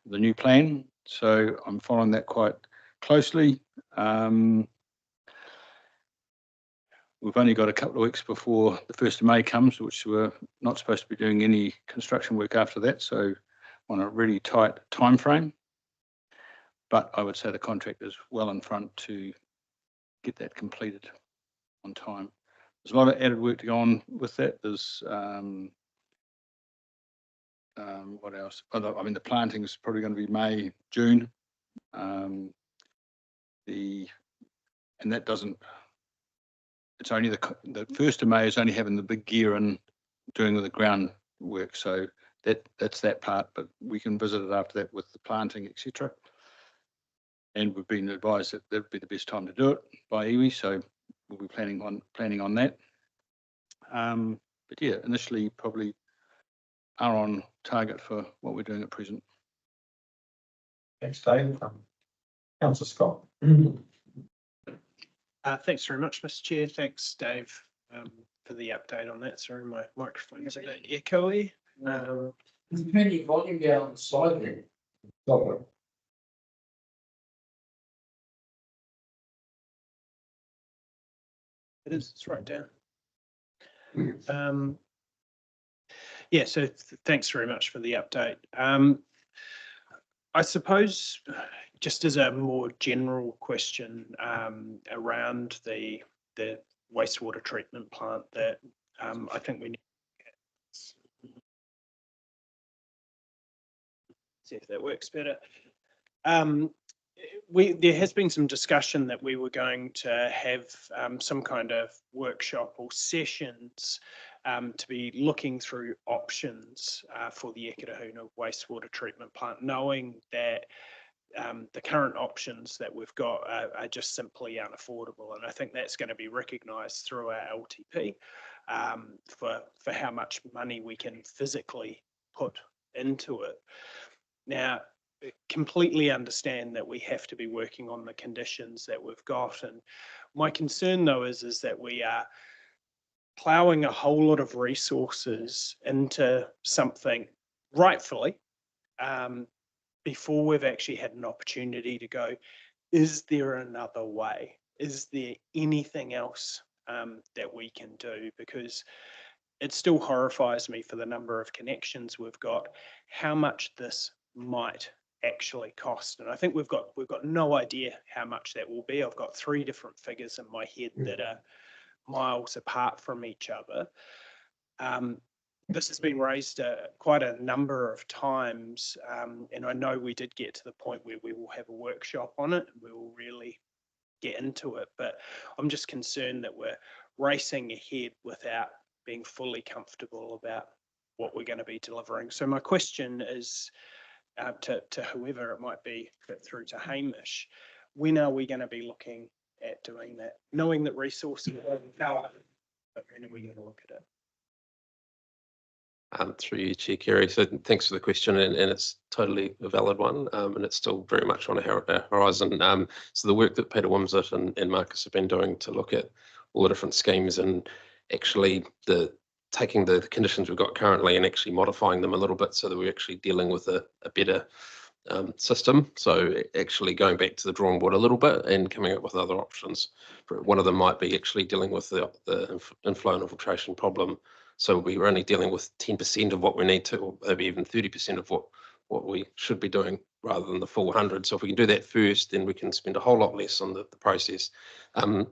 new plan. So I'm following that quite closely. We've only got a couple of weeks before the 1st of May comes, which we're not supposed to be doing any construction work after that. So on a really tight time frame. But I would say the contractor is well in front to get that completed on time. There's a lot of added work to go on with that. There's what else? I mean, the planting is probably going to be May, June. And that doesn't. It's only the 1st of May is only having the big gear and doing the ground work. So that's that part. But we can visit it after that with the planting, etc. And we've been advised that that'd be the best time to do it by iwi. So we'll be planning on that. But yeah, initially probably are on target for what we're doing at present. Thanks, Dave. Councillor Scott. Thanks very much, Mr. Chair. Thanks, Dave, for the update on that. Sorry, my microphone is a bit echoey. Turn your volume down on the side there. Stop it. It is, it's right down. Yeah, so thanks very much for the update. I suppose just as a more general question around the wastewater treatment plant that I think we need. See if that works better. There has been some discussion that we were going to have some kind of workshop or sessions to be looking through options for the Eketahuna wastewater treatment plant, knowing that the current options that we've got are just simply unaffordable. And I think that's going to be recognised through our LTP for how much money we can physically put into it. Now, completely understand that we have to be working on the conditions that we've got. And my concern, though, is that we are ploughing a whole lot of resources into something rightfully before we've actually had an opportunity to go, is there another way? Is there anything else that we can do? Because it still horrifies me for the number of connections we've got, how much this might actually cost. And I think we've got no idea how much that will be. I've got 3 different figures in my head that are miles apart from each other. This has been raised quite a number of times, and I know we did get to the point where we will have a workshop on it and we will really get into it, but I'm just concerned that we're racing ahead without being fully comfortable about what we're going to be delivering. So my question is to whoever it might be, but through to Hamish, when are we going to be looking at doing that? Knowing that resources are power, but when are we going to look at it? Through you, Chair Kerry. So thanks for the question, and it's totally a valid one, and it's still very much on our horizon. So the work that Peter Wimsett and Marcus have been doing to look at all the different schemes and actually taking the conditions we've got currently and actually modifying them a little bit so that we're actually dealing with a better system. So actually going back to the drawing board a little bit and coming up with other options. One of them might be actually dealing with the inflow and infiltration problem. So we're only dealing with 10% of what we need to, or maybe even 30% of what we should be doing rather than the full 100. So if we can do that first, then we can spend a whole lot less on the process. The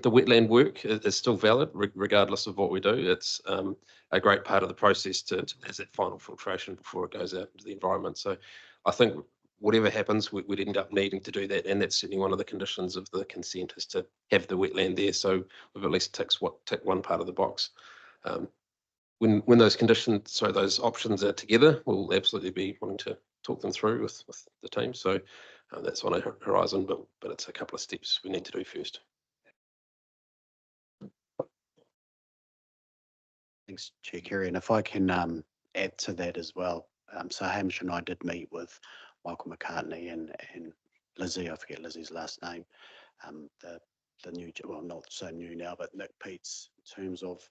wetland work is still valid regardless of what we do. It's a great part of the process as that final filtration before it goes out into the environment. So I think whatever happens, we'd end up needing to do that. And that's certainly one of the conditions of the consent is to have the wetland there. So we've at least ticked one part of the box. When those conditions, so those options are together, we'll absolutely be wanting to talk them through with the team. So that's on our horizon, but it's a couple of steps we need to do first. Thanks, Chair Kerry. And if I can add to that as well. So Hamish and I did meet with Michael McCartney and Lizzie, I forget Lizzie's last name, the new, well, not so new now, but Nick Peets, in terms of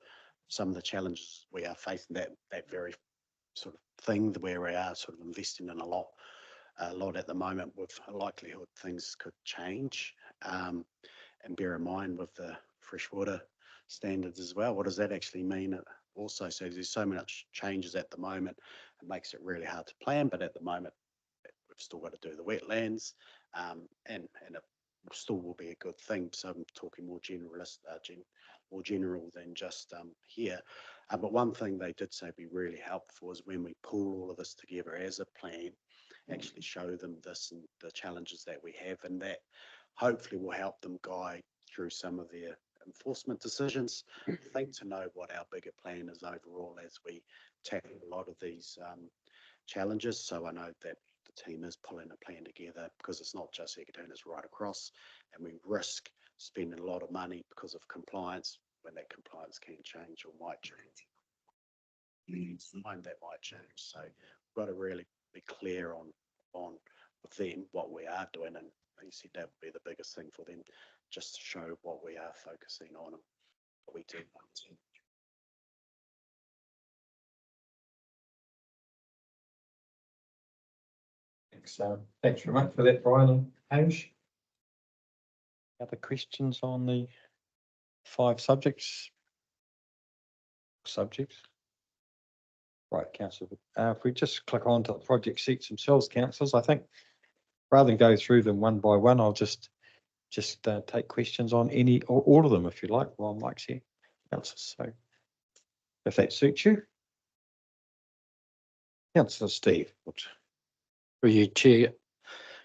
some of the challenges we are facing, that very sort of thing where we are sort of investing in a lot at the moment, with a likelihood things could change. And bear in mind with the freshwater standards as well, what does that actually mean also? So there's so much changes at the moment, it makes it really hard to plan, but at the moment we've still got to do the wetlands, and it still will be a good thing. So I'm talking more more general than just here. But one thing they did say be really helpful is when we pull all of this together as a plan, actually show them this and the challenges that we have, and that hopefully will help them guide through some of their enforcement decisions. I think to know what our bigger plan is overall as we tackle a lot of these challenges. So I know that the team is pulling a plan together, because it's not just Eketahuna, it's right across, and we risk spending a lot of money because of compliance when that compliance can change or might change. That might change. So we've got to really be clear on with them what we are doing, and you said that would be the biggest thing for them, just to show what we are focusing on and what we do. Thanks very much for that, Brian and Hamish. Other questions on the 5 subjects? Right, councillor. If we just click on to the project seats themselves, councillors, I think rather than go through them one by one, I'll just take questions on any or all of them if you like while Mike's here. So if that suits you. Councillor Steve. For you, Chair.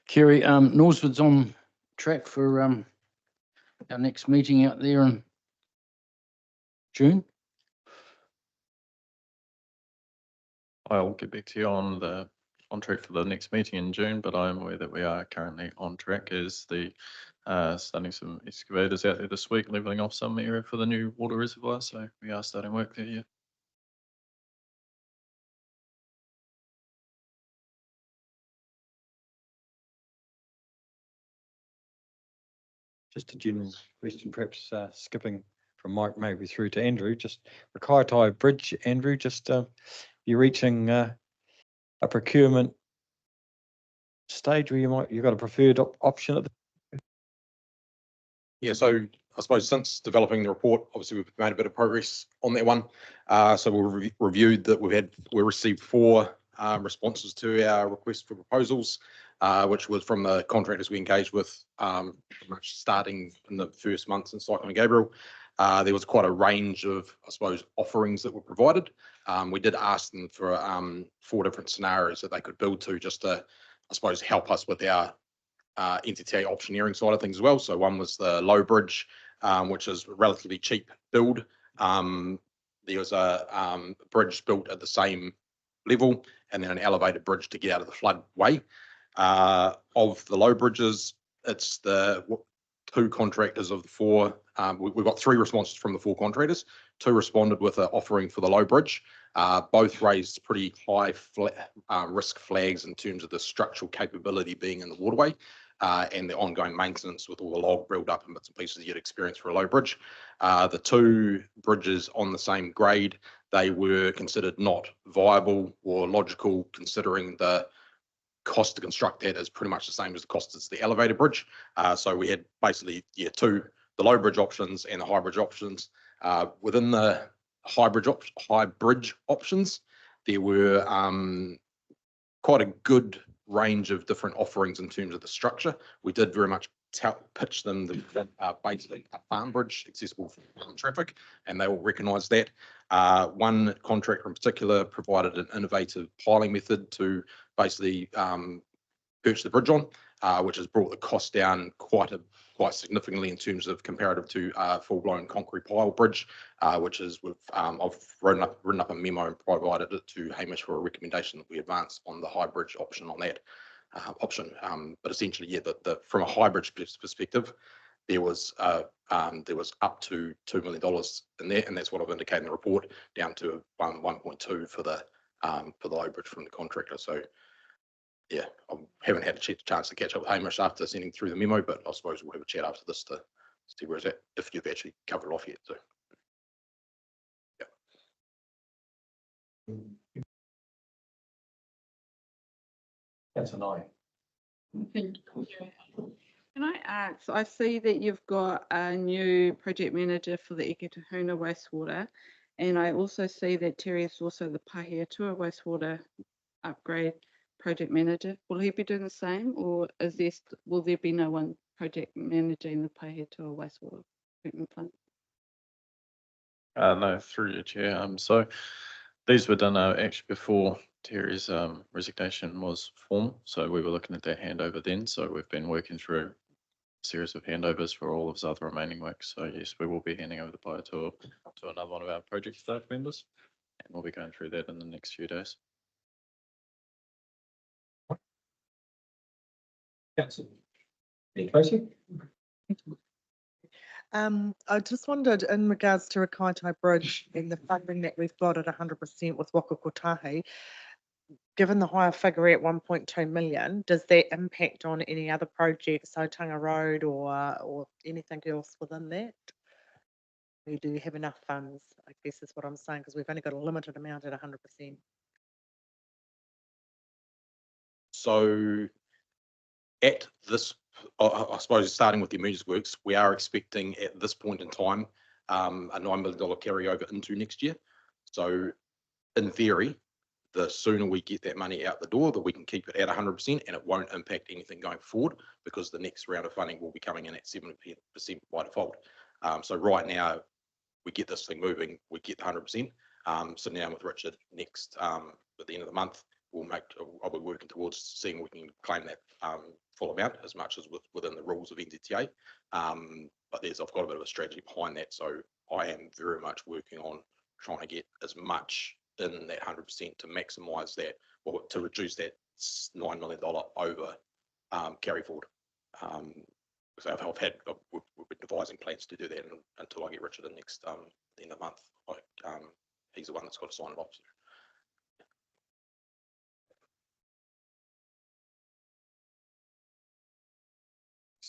Kerry, Norsewood's on track for our next meeting out there in June. I'll get back to you on the track for the next meeting in June, but I am aware that we are currently on track as the starting some excavators out there this week, leveling off some area for the new water reservoir. So we are starting work there, yeah. Just a general question, perhaps skipping from Mike maybe through to Andrew, just the Kaitai Bridge, Andrew, just you're reaching a procurement stage where you've got a preferred option at the. Yeah, so I suppose since developing the report, obviously we've made a bit of progress on that one. So we've reviewed that we received 4 responses to our request for proposals, which was from the contractors we engaged with pretty much starting in the first months in Cyclone Gabriel. There was quite a range of, I suppose, offerings that were provided. We did ask them for 4 different scenarios that they could build to, just to, I suppose, help us with our NTTA optioneering side of things as well. So one was the low bridge, which is a relatively cheap build. There was a bridge built at the same level, and then an elevated bridge to get out of the floodway. Of the low bridges, it's the 2 contractors of the 4. We've got 3 responses from the 4 contractors. 2 responded with an offering for the low bridge. Both raised pretty high risk flags in terms of the structural capability being in the waterway and the ongoing maintenance with all the log build up and bits and pieces you'd experience for a low bridge. The 2 bridges on the same grade, they were considered not viable or logical, considering the cost to construct that is pretty much the same as the cost as the elevated bridge. So we had basically, 2, the low bridge options and the high bridge options. Within the high bridge options, there were quite a good range of different offerings in terms of the structure. We did very much pitch them basically a farm bridge accessible for farm traffic, and they all recognised that. One contractor in particular provided an innovative piling method to basically perch the bridge on, which has brought the cost down quite significantly in terms of comparative to full-blown concrete pile bridge, which is I've written up a memo and provided it to Hamish for a recommendation that we advance on the high bridge option on that option. But essentially, yeah, from a high bridge perspective, there was up to $2 million in there, and that's what I've indicated in the report, down to 1.2 for the low bridge from the contractor. So yeah, I haven't had a chance to catch up with Hamish after sending through the memo, but I suppose we'll have a chat after this to see where it's at, if you've actually covered it off yet. So yeah. That's a 9. Can I ask, I see that you've got a new project manager for the Eke Tahuna wastewater, and I also see that Terry is also the Pahiatua wastewater upgrade project manager. Will he be doing the same, or will there be no one project managing the Pahiatua wastewater treatment plant? No, through your chair. So these were done actually before Terry's resignation was formal. So we were looking at that handover then. So we've been working through a series of handovers for all of his other remaining work. So yes, we will be handing over the Pahiatua to another one of our project staff members, and we'll be going through that in the next few days. I just wondered, in regards to Rakaitai Bridge and the funding that we've got at 100% with Waka Kotahi, given the higher figure at 1.2 million, does that impact on any other projects, so Tanga Road or anything else within that? Or do you have enough funds, I guess is what I'm saying, because we've only got a limited amount at 100%. So at this, I suppose starting with the emergency works, we are expecting at this point in time a $9 million carryover into next year. So in theory, the sooner we get that money out the door, that we can keep it at 100% and it won't impact anything going forward, because the next round of funding will be coming in at 70% by default. So right now, we get this thing moving, we get the 100%. So now with Richard, next at the end of the month, I'll be working towards seeing we can claim that full amount as much as within the rules of NZTA. But I've got a bit of a strategy behind that. So I am very much working on trying to get as much in that 100% to maximise that, or to reduce that $9 million over carry forward. So we've been devising plans to do that until I get Richard in next the end of the month. He's the one that's got to sign it off.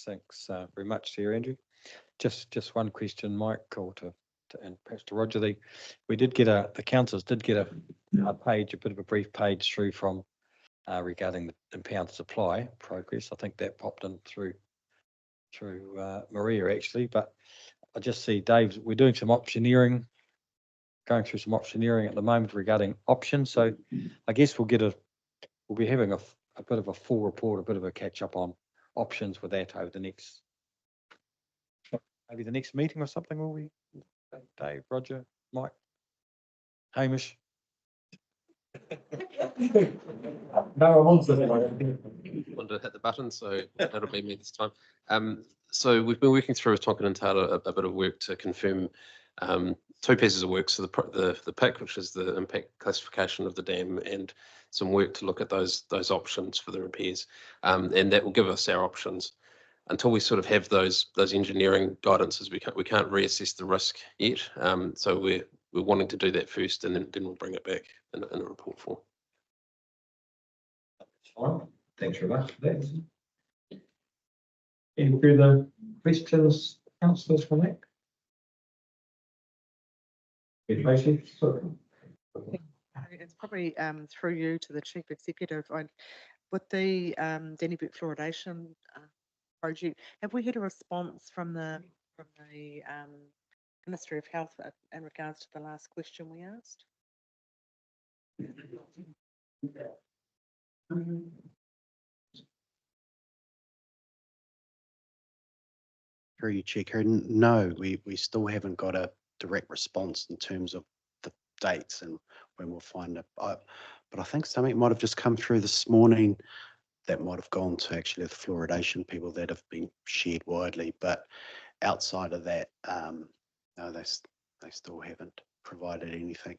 Thanks very much there, Andrew. Just one question, Mike, or and perhaps to Roger. We did get the councillors did get a bit of a brief page through from regarding the impound supply progress. I think that popped in through Maria actually, but I just see Dave, we're doing some optioneering, going through some optioneering at the moment regarding options. So I guess we'll be having a bit of a full report, a bit of a catch up on options with that over the next, maybe the next meeting or something, will we? Dave, Roger, Mike, Hamish. No, I'm on to that. Want to hit the button, so that'll be me this time. So we've been working through with Tonkin and Taylor a bit of work to confirm two pieces of work. So the PIC, which is the impact classification of the dam, and some work to look at those options for the repairs, and that will give us our options. Until we sort of have those engineering guidances, we can't reassess the risk yet. So we're wanting to do that first, and then we'll bring it back in a report form. Fine. Thanks very much for that. Any further questions, councillors, from that? Tracy, sorry. It's probably through you to the chief executive. With the Dennybeck fluoridation project, have we had a response from the Ministry of Health in regards to the last question we asked? Through you, Chair Karen, no, we still haven't got a direct response in terms of the dates and when we'll find it. But I think something might have just come through this morning that might have gone to actually the fluoridation people that have been shared widely. But outside of that, no, they still haven't provided anything.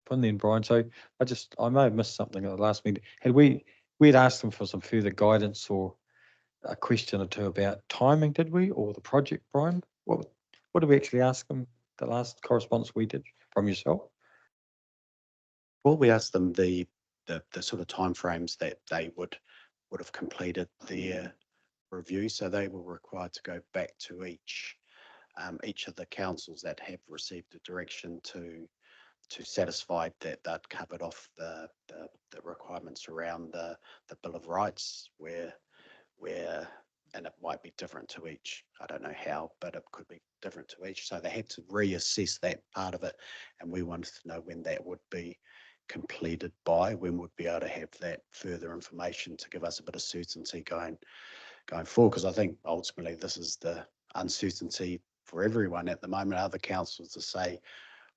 Fun then, Brian. So I may have missed something at the last meeting. We'd asked them for some further guidance or a question or two about timing, did we, or the project, Brian? What did we actually ask them? The last correspondence we did from yourself? Well, we asked them the sort of timeframes that they would have completed their review. So they were required to go back to each of the councils that have received a direction to satisfy that they'd covered off the requirements around the Bill of Rights, where and it might be different to each. I don't know how, but it could be different to each. So they had to reassess that part of it, and we wanted to know when that would be completed by, when we'd be able to have that further information to give us a bit of certainty going forward. Because I think ultimately this is the uncertainty for everyone at the moment. Other councils to say,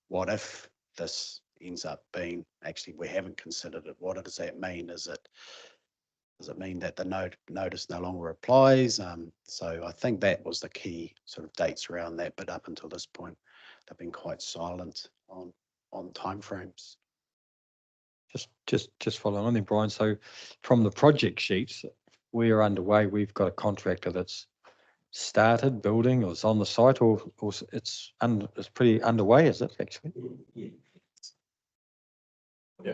what if this ends up being, actually we haven't considered it, what does that mean? Does it mean that the notice no longer applies? So I think that was the key sort of dates around that, but up until this point, they've been quite silent on timeframes. Just following on then, Brian. So from the project sheets, we're underway. We've got a contractor that's started building, or it's on the site, or it's pretty underway, is it actually? Yeah.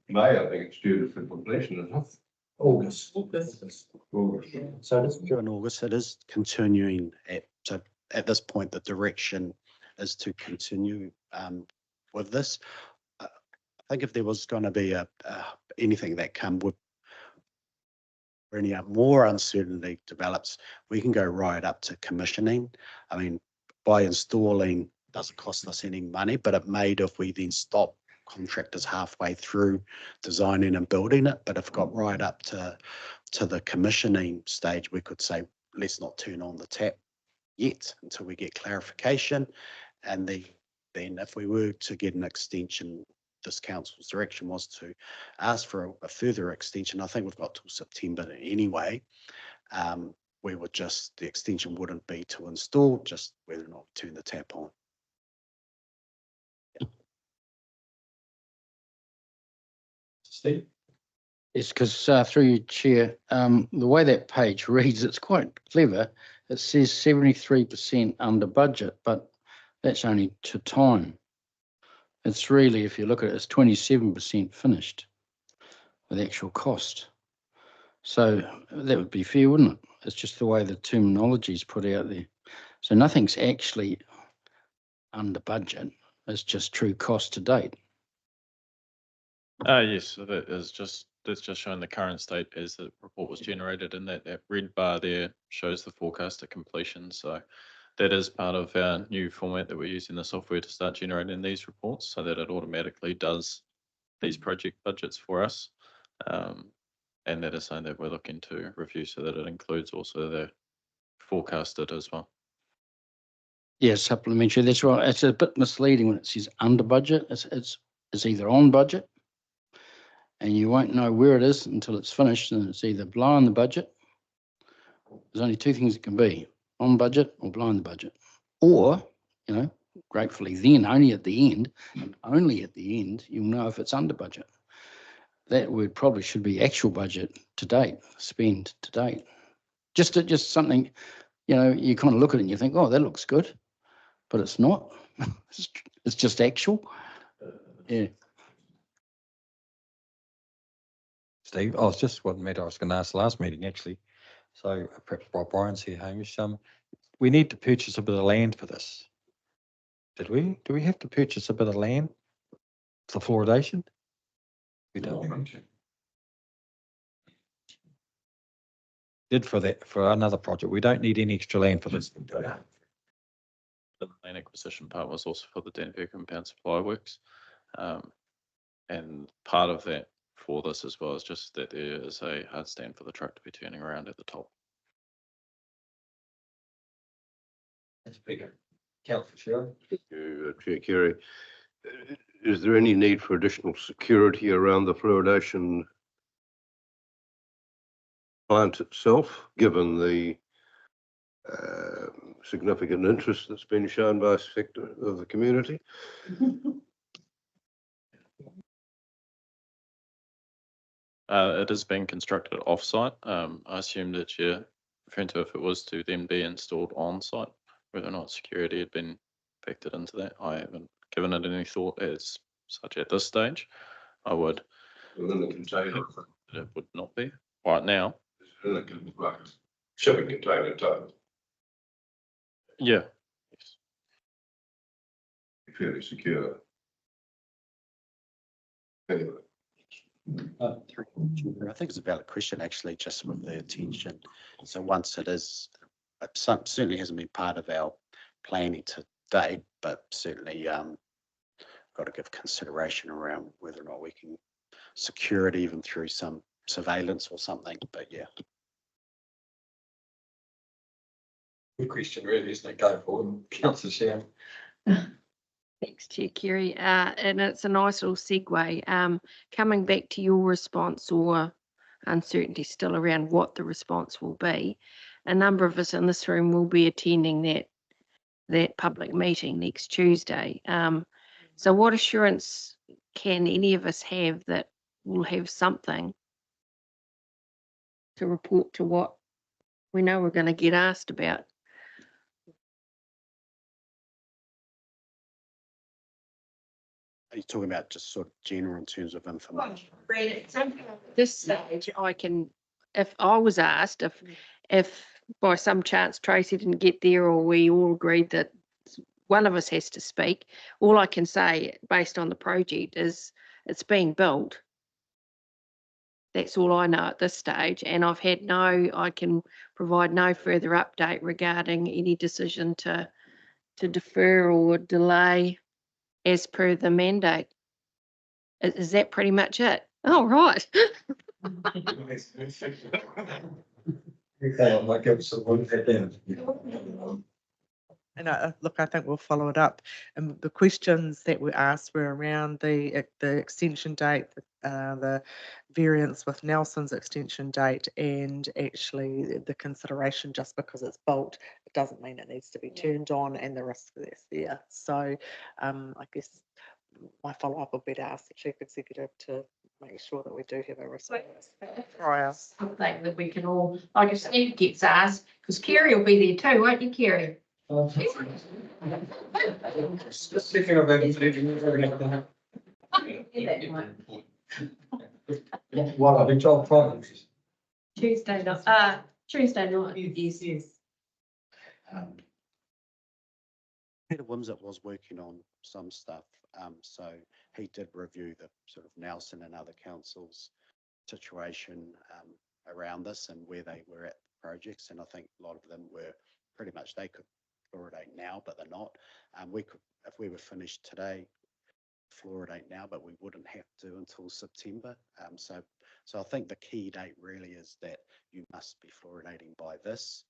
May, I think it's due for completion, isn't it? August. So it's due in August. It is continuing at this point, the direction is to continue with this. I think if there was going to be anything that come with, or any more uncertainty develops, we can go right up to commissioning. I mean, by installing, doesn't cost us any money, but it may if we then stop contractors halfway through designing and building it. But if it got right up to the commissioning stage, we could say, let's not turn on the tap yet until we get clarification. And then if we were to get an extension, this council's direction was to ask for a further extension. I think we've got till September anyway. We would just, the extension wouldn't be to install, just whether or not we turn the tap on. Steve? It's because through your chair, the way that page reads, it's quite clever. It says 73% under budget, but that's only to time. It's really, if you look at it, it's 27% finished with actual cost. So that would be fair, wouldn't it? It's just the way the terminology is put out there. So nothing's actually under budget. It's just true cost to date. Yes, so that's just showing the current state as the report was generated, and that red bar there shows the forecast at completion. So that is part of our new format that we're using the software to start generating these reports, so that it automatically does these project budgets for us. And that is something that we're looking to review so that it includes also the forecasted as well. Yeah, supplementary, that's right. It's a bit misleading when it says under budget. It's either on budget, and you won't know where it is until it's finished, and it's either below on the budget. There's only two things it can be, on budget or below the budget. Or, you know, gratefully then only at the end, and only at the end, you'll know if it's under budget. That word probably should be actual budget to date, spend to date. Just something, you know, you kind of look at it and you think, oh, that looks good, but it's not. It's just actual. Yeah. Steve, I was just what matter I was going to ask last meeting actually. So perhaps Rob Brian's here, Hamish. We need to purchase a bit of land for this. Did we? Do we have to purchase a bit of land for fluoridation? We don't. Did for that for another project. We don't need any extra land for this. The land acquisition part was also for the Denver Compound Supply Works. And part of that for this as well is just that there is a hard stand for the truck to be turning around at the top. That's bigger. Councillor Shearer? Thank you, Chair Carey. Is there any need for additional security around the fluoridation plant itself, given the significant interest that's been shown by a sector of the community? It is being constructed off-site. I assume that you're referring to if it was to then be installed on-site, whether or not security had been factored into that. I haven't given it any thought as such at this stage. I would. Within the container? It would not be right now. In the shipping container type? Yeah. Yes. Fairly secure. Anyway. I think it's a valid question, actually, just with the attention. So once it is, it certainly hasn't been part of our planning to date, but certainly got to give consideration around whether or not we can secure it even through some surveillance or something, but yeah. Good question, really, isn't it? Go forward, Councillor Shearer. Thanks, Chair Kerry. And it's a nice little segue. Coming back to your response or uncertainty still around what the response will be, a number of us in this room will be attending that public meeting next Tuesday. So what assurance can any of us have that we'll have something to report to what we know we're going to get asked about? Are you talking about just sort of general in terms of information? At this stage, I can, if I was asked, if by some chance Tracy didn't get there or we all agreed that one of us has to speak, all I can say based on the project is it's being built. That's all I know at this stage, and I can provide no further update regarding any decision to to defer or delay as per the mandate. Is that pretty much it? Oh, right. Okay, I might give some one head down. And look, I think we'll follow it up. And the questions that were asked were around the extension date, the variance with Nelson's extension date, and actually the consideration just because it's built, it doesn't mean it needs to be turned on, and the risk that's there. So I guess my follow-up will be to ask the chief executive to make sure that we do have a response prior. Something that we can all, like if Steve gets asked, because Kerry will be there too, won't you, Kerry? Speaking of that, what are the job problems? Tuesday night, yes. Peter Wimsett was working on some stuff, so he did review the sort of Nelson and other councils' situation around this and where they were at the projects, and I think a lot of them were pretty much, they could fluoridate now, but they're not. We could, if we were finished today, fluoridate now, but we wouldn't have to until September. So I think the key date really is that you must be fluoridating by this,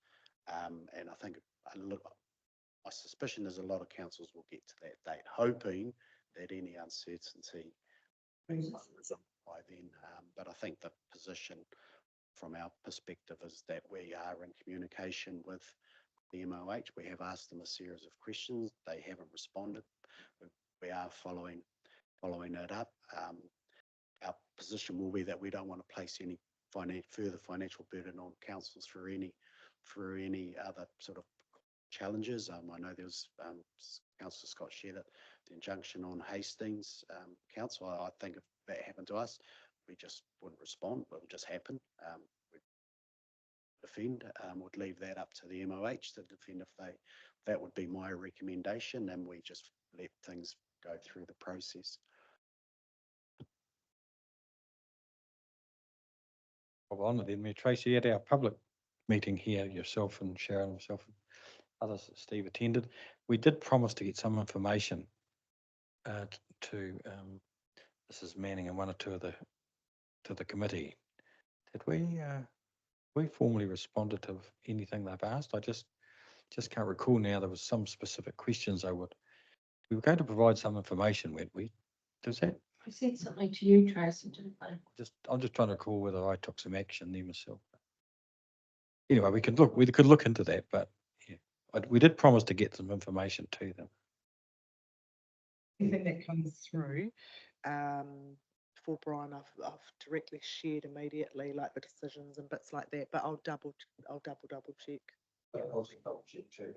and I think my suspicion is a lot of councils will get to that date, hoping that any uncertainty by then. But I think the position from our perspective is that we are in communication with the MOH. We have asked them a series of questions. They haven't responded. We are following it up. Our position will be that we don't want to place any further financial burden on councils for any other sort of challenges. I know there was Councillor Scott shared it, the injunction on Hastings Council. I think if that happened to us, we just wouldn't respond. It would just happen. We'd defend. Would leave that up to the MOH to defend if they. That would be my recommendation, and we just let things go through the process. On it then, Tracy, at our public meeting here, yourself and Sharon, myself and others, Steve attended, we did promise to get some information to Mrs. Manning and one or two of the committee. Did we formally responded to anything they've asked? I just can't recall now. There was some specific questions we were going to provide some information, weren't we? Does that? I said something to you, Tracy, didn't I? I'm just trying to recall whether I took some action there myself. Anyway, we could look into that, but yeah, we did promise to get some information to them. Anything that comes through, for Brian, I've directly shared immediately, like the decisions and bits like that, but I'll double check. I'll double check too.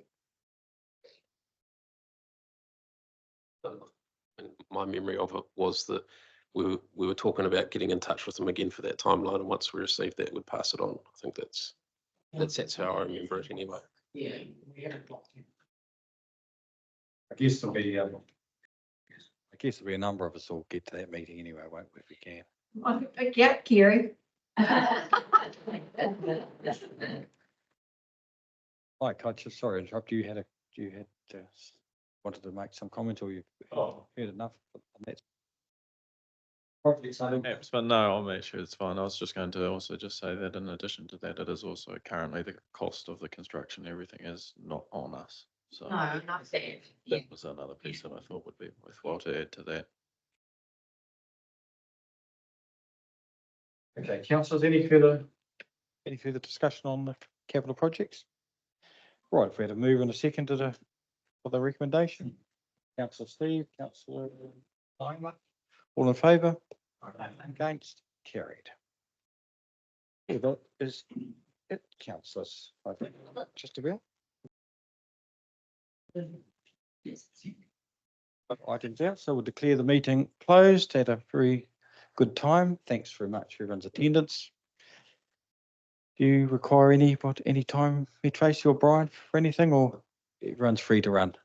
And my memory of it was that we were talking about getting in touch with them again for that timeline, and once we received that, we'd pass it on. I think that's how I remember it anyway. Yeah, we had it blocked. I guess there'll be a number of us will get to that meeting anyway, won't we, if we can. I think, yeah, Kerry. Mike, I just sorry to interrupt you. Wanted to make some comment, or you've heard enough on that? Perhaps, but no, I'm actually, it's fine. I was just going to also just say that in addition to that, it is also currently the cost of the construction, everything is not on us. So No, not that. that was another piece that I thought would be worthwhile to add to that. Okay, councillors, any further discussion on the capital projects? Right, if we had a move in a second for the recommendation. Councillor Steve, Councillor Lima, all in favour? Against? Carried. Yeah, that is it, councillors, I think, just about. Items out, so we'll declare the meeting closed at a very good time. Thanks very much for everyone's attendance. Do you require any time, Tracy or Brian, for anything, or everyone's free to run?